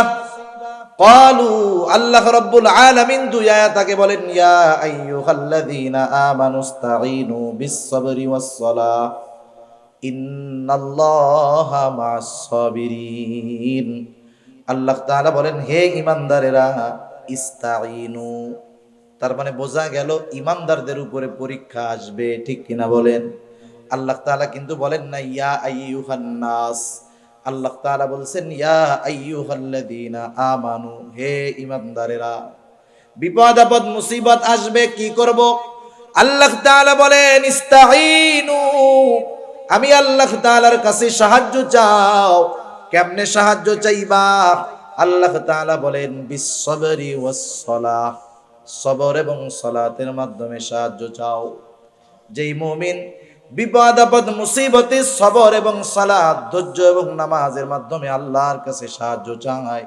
ক্বালু, আল্লাহ রাব্বুল আলামিন 2 আয়াত আগে বলেন ইয়া আইয়ুহাল্লাযীনা আমানুস্তাঈনু বিস-সাবরি ওয়াস-সালাহ ইন্নাল্লাহা মা'আস-সাবিরিন। আল্লাহ তাআলা বলেন হে ঈমানদারেরা ইস্তাঈনু, তার মানে বোঝা গেল ঈমানদারদের উপরে পরীক্ষা আসবে, ঠিক কিনা বলেন? আল্লাহ তাআলা কিন্তু বলেন না ইয়া আইয়ুহান নাস, আল্লাহ তাআলা বলছেন ইয়া আইয়ুহাল্লাযীনা আমানু, হে ঈমানদারেরা। বিপদ আপদ মুসিবত আসবে, কি করব? আল্লাহ তাআলা বলেন ইস্তাঈনু, আমি আল্লাহ তাআলার কাছে সাহায্য চাও। কেমনে সাহায্য চাইবা? আল্লাহ তাআলা বলেন বিস-সাবরি ওয়াস-সালাহ, সবর এবং সালাতের মাধ্যমে সাহায্য চাও। যেই মুমিন বিপদ আপদ মুসিবতে সবর এবং সালাত, ধৈর্য এবং নামাজের মাধ্যমে আল্লাহর কাছে সাহায্য চায়,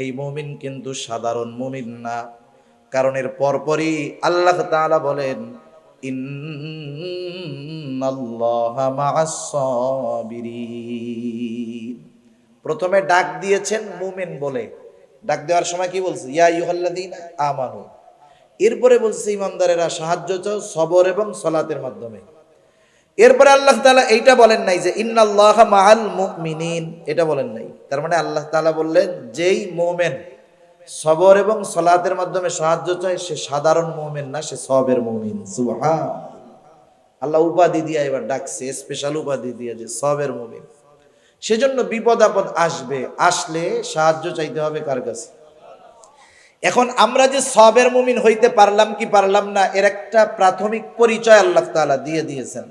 এই মুমিন কিন্তু সাধারণ মুমিন না। কারণ এর পরপরই আল্লাহ তাআলা বলেন ইন্নাল্লাহা মা'আস সাবিরিন, প্রথমে ডাক দিয়েছেন মুমিন বলে, ডাক দেওয়ার সময় কি বলছে? ইয়া আইয়ুহাল্লাযীনা আমানু। এরপরে বলছে ইমানদারেরা সাহায্য চাও সবর এবং সালাতের মাধ্যমে। এরপরে আল্লাহ তাআলা এইটা বলেন নাই যে ইন্নাল্লাহা মাআল মুমিনিন, এটা বলেন নাই। তার মানে আল্লাহ তাআলা বললেন যেই মুমিন সবর এবং সালাতের মাধ্যমে সাহায্য চায় সে সাধারণ মুমিন না, সে সবের মুমিন। সুবহান আল্লাহ উপাধি দিয়ে এবার ডাকছে, স্পেশাল উপাধি দিয়ে যে সবের মুমিন। সেজন্য বিপদ আপদ আসবে, আসলে সাহায্য চাইতে হবে কার কাছে? এখন আমরা যে সবের মুমিন হইতে পারলাম কি পারলাম না, এর একটা প্রাথমিক পরিচয় আল্লাহ তাআলা দিয়ে দিয়েছেন।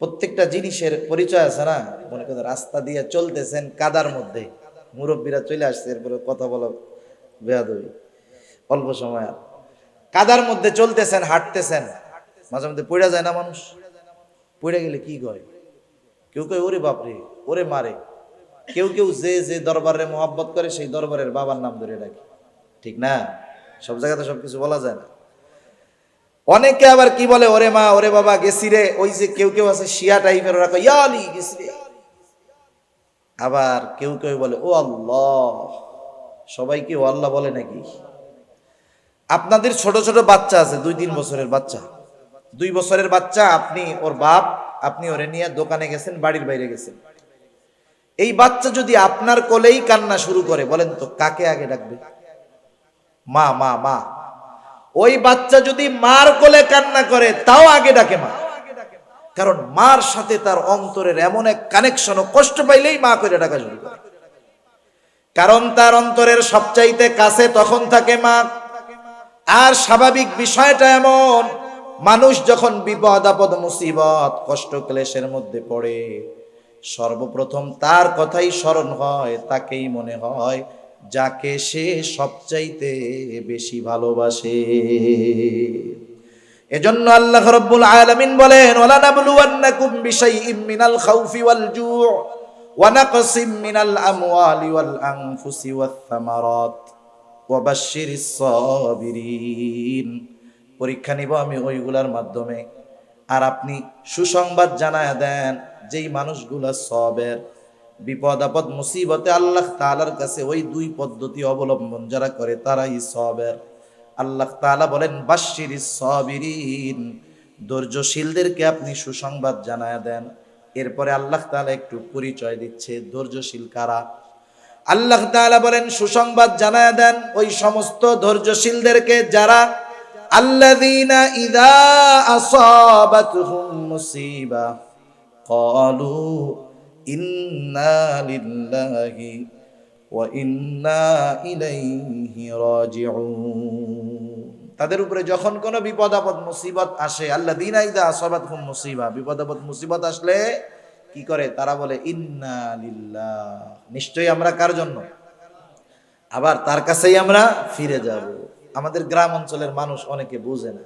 প্রত্যেকটা জিনিসের পরিচয় আছে না? মনে করেন রাস্তা দিয়ে চলতেছেন, কাদার মধ্যে মুরব্বীরা চলে আসছে, এরপরে কথা বলা বেয়াদবি, অল্প সময় আর কাদার মধ্যে চলতেছেন, হাঁটতেছেন, মাঝে মধ্যে পড়ে যায় না মানুষ? পড়ে গেলে কি কয়? কেউ কয় ওরে বাপরে, ওরে মারে। কেউ কেউ যে যে দরবারে মোহাব্বত করে সেই দরবারের বাবার নাম ধরে ডাকে, ঠিক না? সব জায়গাতে সবকিছু বলা যায় না। অনেকে আবার কি বলে, ওরে মা, ওরে বাবা, গেছি রে। ওই যে কেউ কেউ আছে শিয়া টাইপের, ওরা কয় ইয়া আলী গেছি রে। আবার কেউ কেউ বলে ও আল্লাহ। সবাই কি ও আল্লাহ বলে নাকি? আপনাদের ছোট ছোট বাচ্চা আছে, 2-3 বছরের বাচ্চা, 2 বছরের বাচ্চা, আপনি ওর বাপ, আপনি ওরে নিয়ে দোকানে গেছেন, বাড়ির বাইরে গেছেন। এই বাচ্চা যদি আপনার কোলেই কান্না শুরু করে, বলেন তো কাকে আগে ডাকবে? মা, মা, মা। ওই বাচ্চা যদি মার কোলে কান্না করে তাও আগে ডাকে মা, কারণ মার সাথে তার অন্তরের এমন এক কানেকশন, ও কষ্ট পাইলেই মা করে ডাকা শুরু করে, কারণ তার অন্তরের সবচাইতে কাছে তখন থাকে মা। আর স্বাভাবিক বিষয়টা এমন, মানুষ যখন বিপদ আপদ মুসিবত কষ্ট ক্লেশের মধ্যে পড়ে, সর্বপ্রথম তার কথাই স্মরণ হয়, তাকেই মনে হয় যাকে সে সবচাইতে বেশি ভালোবাসে। এজন্য আল্লাহ রাব্বুল আলামিন বলেন ওয়ালা নাবলুওয়ান্নাকুম বিশাইইম মিনাল খাউফি ওয়াল জু' ওয়া নাকসিম মিনাল আমওয়ালি ওয়াল আনফুসি ওয়াত থামারাত ওয়া বাশশিরিস সাবিরিন। পরীক্ষা নিব আমি ওইগুলার মাধ্যমে, আর আপনি সুসংবাদ জানায় দেন যেই মানুষগুলা সবের, বিপদ আপদ মুসিবতে আল্লাহ তাআলার কাছে ওই 2 পদ্ধতি অবলম্বন যারা করে তারাই সবের। আল্লাহ তাআলা বলেন বাশশিরিস সাবিরিন, ধৈর্যশীলদেরকে আপনি সুসংবাদ জানায় দেন। এরপরে আল্লাহ তাআলা একটু পরিচয় দিচ্ছে ধৈর্যশীল কারা। আল্লাহ তাআলা বলেন সুসংবাদ জানায় দেন ওই সমস্ত ধৈর্যশীলদেরকে যারা আল্লাযীনা ইযা আসাবাতহুম মুসিবা ক্বালু ইন্না লিল্লাহি ওয়া ইন্না ইলাইহি রাজিউন। তাদের উপরে যখন কোনো বিপদ আপদ মুসিবত আসে, আল্লাযীনা ইযা আসাবাতহুম মুসিবা, বিপদ আপদ মুসিবত আসলে কি করে? তারা বলে ইন্না লিল্লাহ, নিশ্চয়ই আমরা কার জন্য? আবার তার কাছেই আমরা ফিরে যাব। আমাদের গ্রাম অঞ্চলের মানুষ অনেকে বুঝে না।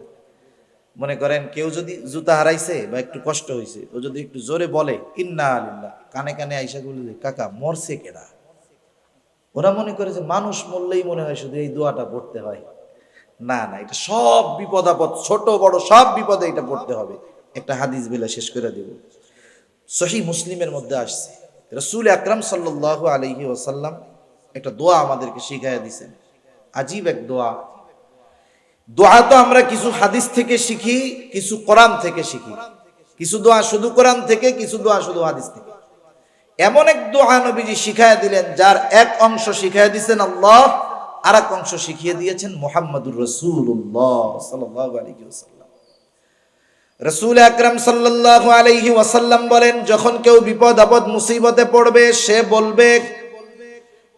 মনে করেন কেউ যদি জুতা হারাইছে বা একটু কষ্ট হয়েছে, ও যদি একটু জোরে বলে ইন্না লিল্লাহ, কানে কানে আইসা বলে কাকা মরছে কেডা, ওরা মনে করে যে মানুষ মরলেই মনে হয় শুধু এই দোয়াটা পড়তে হয়। না না, এটা সব বিপদ আপদ, ছোট বড় সব বিপদে এটা পড়তে হবে। একটা হাদিস বেলা শেষ করে দেব। সহিহ মুসলিমের মধ্যে আসছে, রাসূল আকরাম সাল্লাল্লাহু আলাইহি ওয়াসাল্লাম একটা দোয়া আমাদেরকে শিখাইয়া দিয়েছেন। আজীব এক দোয়া। দোয়া তো আমরা কিছু হাদিস থেকে শিখি, কিছু কোরআন থেকে শিখি, কিছু দোয়া শুধু কোরআন থেকে, কিছু দোয়া শুধু হাদিস থেকে। এমন এক দোয়া নবীজি শিখাইয়া দিলেন, যার এক অংশ শিখাইয়া দিয়েছেন আল্লাহ, আর এক অংশ শিখিয়ে দিয়েছেন মুহাম্মদুর রাসূলুল্লাহ সাল্লাল্লাহু আলাইহি ওয়াসাল্লাম। রাসূল আকরাম সাল্লাল্লাহু আলাইহি ওয়াসাল্লাম বলেন, যখন কেউ বিপদ আপদ মুসিবতে পড়বে সে বলবে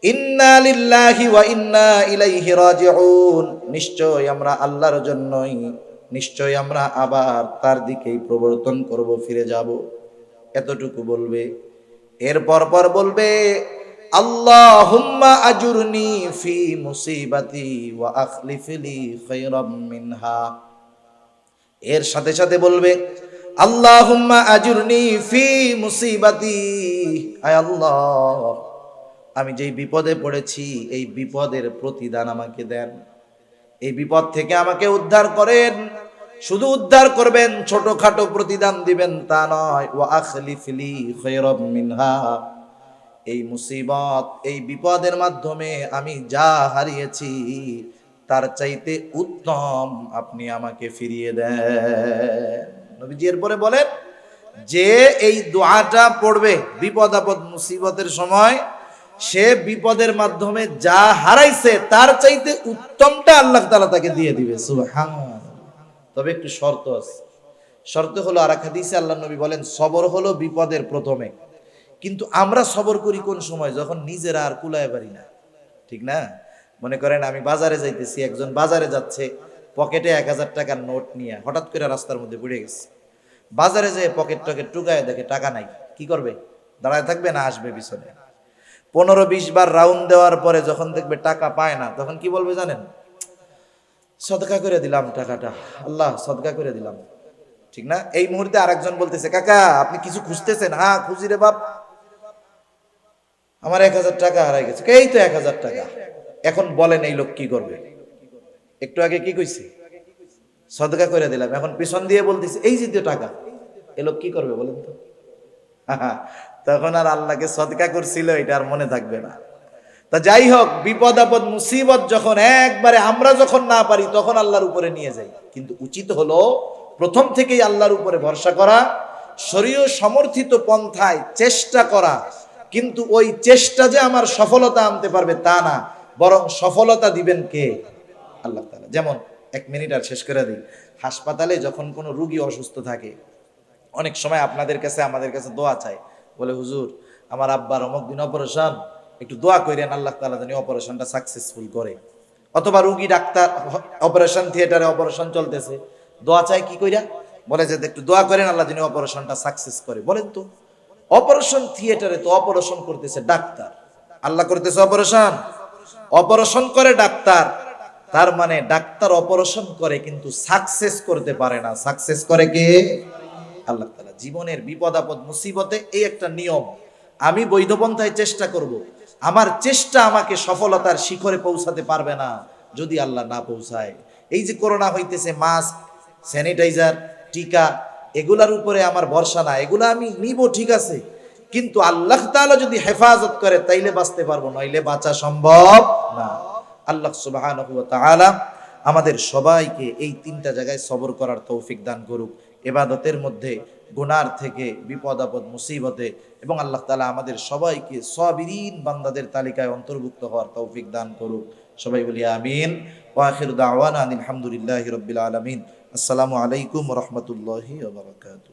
ইন্না লিল্লাহি ওয়া ইন্না ইলাইহি রাজিউন, নিশ্চয় আমরা আল্লাহর জন্যই, নিশ্চয় আমরা আবার তার দিকেই প্রবর্তন করব, ফিরে যাব। এতটুকু বলবে। এরপর পর বলবে আল্লাহুম্মা আজুরনি ফি মুসিবাতি ওয়া আখলিফ লি খায়রাম মিনহা। এর সাথে সাথে বলবে আল্লাহুম্মা আজুরনি ফি মুসিবাতি, আয় আল্লাহ আমি যেই বিপদে পড়েছি এই বিপদের প্রতিদান আমাকে দেন, এই বিপদ থেকে আমাকে উদ্ধার করেন। শুধু উদ্ধার করবেন, ছোটখাটো প্রতিদান দিবেন তা নয়। ওয়া আখলিফ লি খায়রাম মিনহা, এই মুসিবত, এই বিপদের মাধ্যমে আমি যা হারিয়েছি তার চাইতে উত্তম আপনি আমাকে ফিরিয়ে দেন। নবীজি এরপরে বলেন, যে এই দোয়াটা পড়বে বিপদ আপদ মুসিবতের সময়, সে বিপদের মাধ্যমে যা হারাইছে তার চাইতে উত্তমটা আল্লাহ তাআলা তাকে দিয়ে দিবে। সুবহানাল্লাহ। তবে একটু শর্ত আছে। শর্ত হলো, আর এক হাদিসে আল্লাহ নবী বলেন, সবর হলো বিপদের প্রথমে। কিন্তু আমরা সবর করি কোন সময়? যখন নিজেরা আর কুলায় পারি না, ঠিক না? মনে করেন আমি বাজারে যাইতেছি, একজন বাজারে যাচ্ছে, পকেটে 1000 টাকার নোট নিয়ে হঠাৎ করে রাস্তার মধ্যে পড়ে গেছে। বাজারে যেয়ে পকেট টকেট টুকায় দেখে টাকা নাই, কি করবে? দাঁড়ায় থাকবে না আসবে পিছনে? 15-20 বার রাউন্ড দেওয়ার পরে যখন দেখবে টাকা পায় না, তখন কি বলবে জানেন? সদকা করে দিলাম টাকাটা, আল্লাহ সদকা করে দিলাম, ঠিক না? এই মুহূর্তে আরেকজন বলতেছে, কাকা আপনি কিছু খুঁজতেছেন? হ্যাঁ খুঁজি রে বাপ, আমার 1000 টাকা হারাই গেছে। এই তো 1000 টাকা। এখন বলেন এই লোক কি করবে? একটু আগে কি কইছে? সদকা করে দিলাম। এখন পিছন দিয়ে বলতেছে এই যে টাকা, এ লোক কি করবে বলেন তো? তখন আর আল্লাহকে সদকা করছিল এটা আর মনে থাকবে না। তা যাই হোক, বিপদ আপদ মুসিবত যখন একবারে আমরা যখন না পারি তখন আল্লাহর উপরে নিয়ে যাই। কিন্তু উচিত হলো প্রথম থেকেই আল্লাহর উপরে ভরসা করা, শরীয় সমর্থিত পন্থায় চেষ্টা করা। কিন্তু ওই চেষ্টা যে আমার সফলতা আনতে পারবে তা না, বরং সফলতা দিবেন কে? আল্লাহ তাআলা। যেমন 1 মিনিট আর শেষ করে দিই। হাসপাতালে যখন কোনো রুগী অসুস্থ থাকে, অনেক সময় আপনাদের কাছে আমাদের কাছে দোয়া চায়, বলে হুজুর আমার আব্বার অমুক দিন অপারেশন, একটু দোয়া করেন আল্লাহ তাআলা জানি অপারেশনটা সাকসেসফুল করে। অথবা রুগী ডাক্তার অপারেশন থিয়েটারে অপারেশন চলতেছে, দোয়া চায় কি কইরা? বলে যে একটু দোয়া করেন আল্লাহ জানি অপারেশনটা সাকসেস করে। বলেন তো, অপারেশন থিয়েটারে তো অপারেশন করতেছে ডাক্তার, আল্লাহ করতেছে অপারেশন? অপারেশন করে ডাক্তার। তার মানে ডাক্তার অপারেশন করে কিন্তু সাকসেস করতে পারে না। সাকসেস করে কে? আল্লাহ তাআলা। জীবনের বিপদ আপদ মুসিবতে এই একটা নিয়ম, আমি বৈধ পন্থায় চেষ্টা করব। আমার চেষ্টা আমাকে সফলতার শিখরে পৌঁছাতে পারবে না যদি আল্লাহ না পৌঁছায়। এই যে করোনা হইতেছে, মাস্ক, স্যানিটাইজার, টিকা, এগুলার উপরে আমার ভরসা না। এগুলা আমি নিব ঠিক আছে, কিন্তু আল্লাহ তাআলা যদি হেফাজত করে তাইলে বাঁচতে পারবো, নইলে বাঁচা সম্ভব না। আল্লাহ সুবহানাহু ওয়া তাআলা আমাদের সবাইকে এই 3টা জায়গায় সবর করার তৌফিক দান করুক। ইবাদতের মধ্যে, গুনার থেকে, বিপদ আপদ মুসিবতে, এবং আল্লাহ তাআলা আমাদের সবাইকে সাবিরিন বান্দাদের তালিকায় অন্তর্ভুক্ত হওয়ার তৌফিক দান করুক। সবাই বলি আমিন। ওয়া আখিরু দাওয়ানা আলহামদুলিল্লাহি রাব্বিল আলামিন। আসসালামু আলাইকুম ওয়া রাহমাতুল্লাহি ওয়া বারাকাতুহু।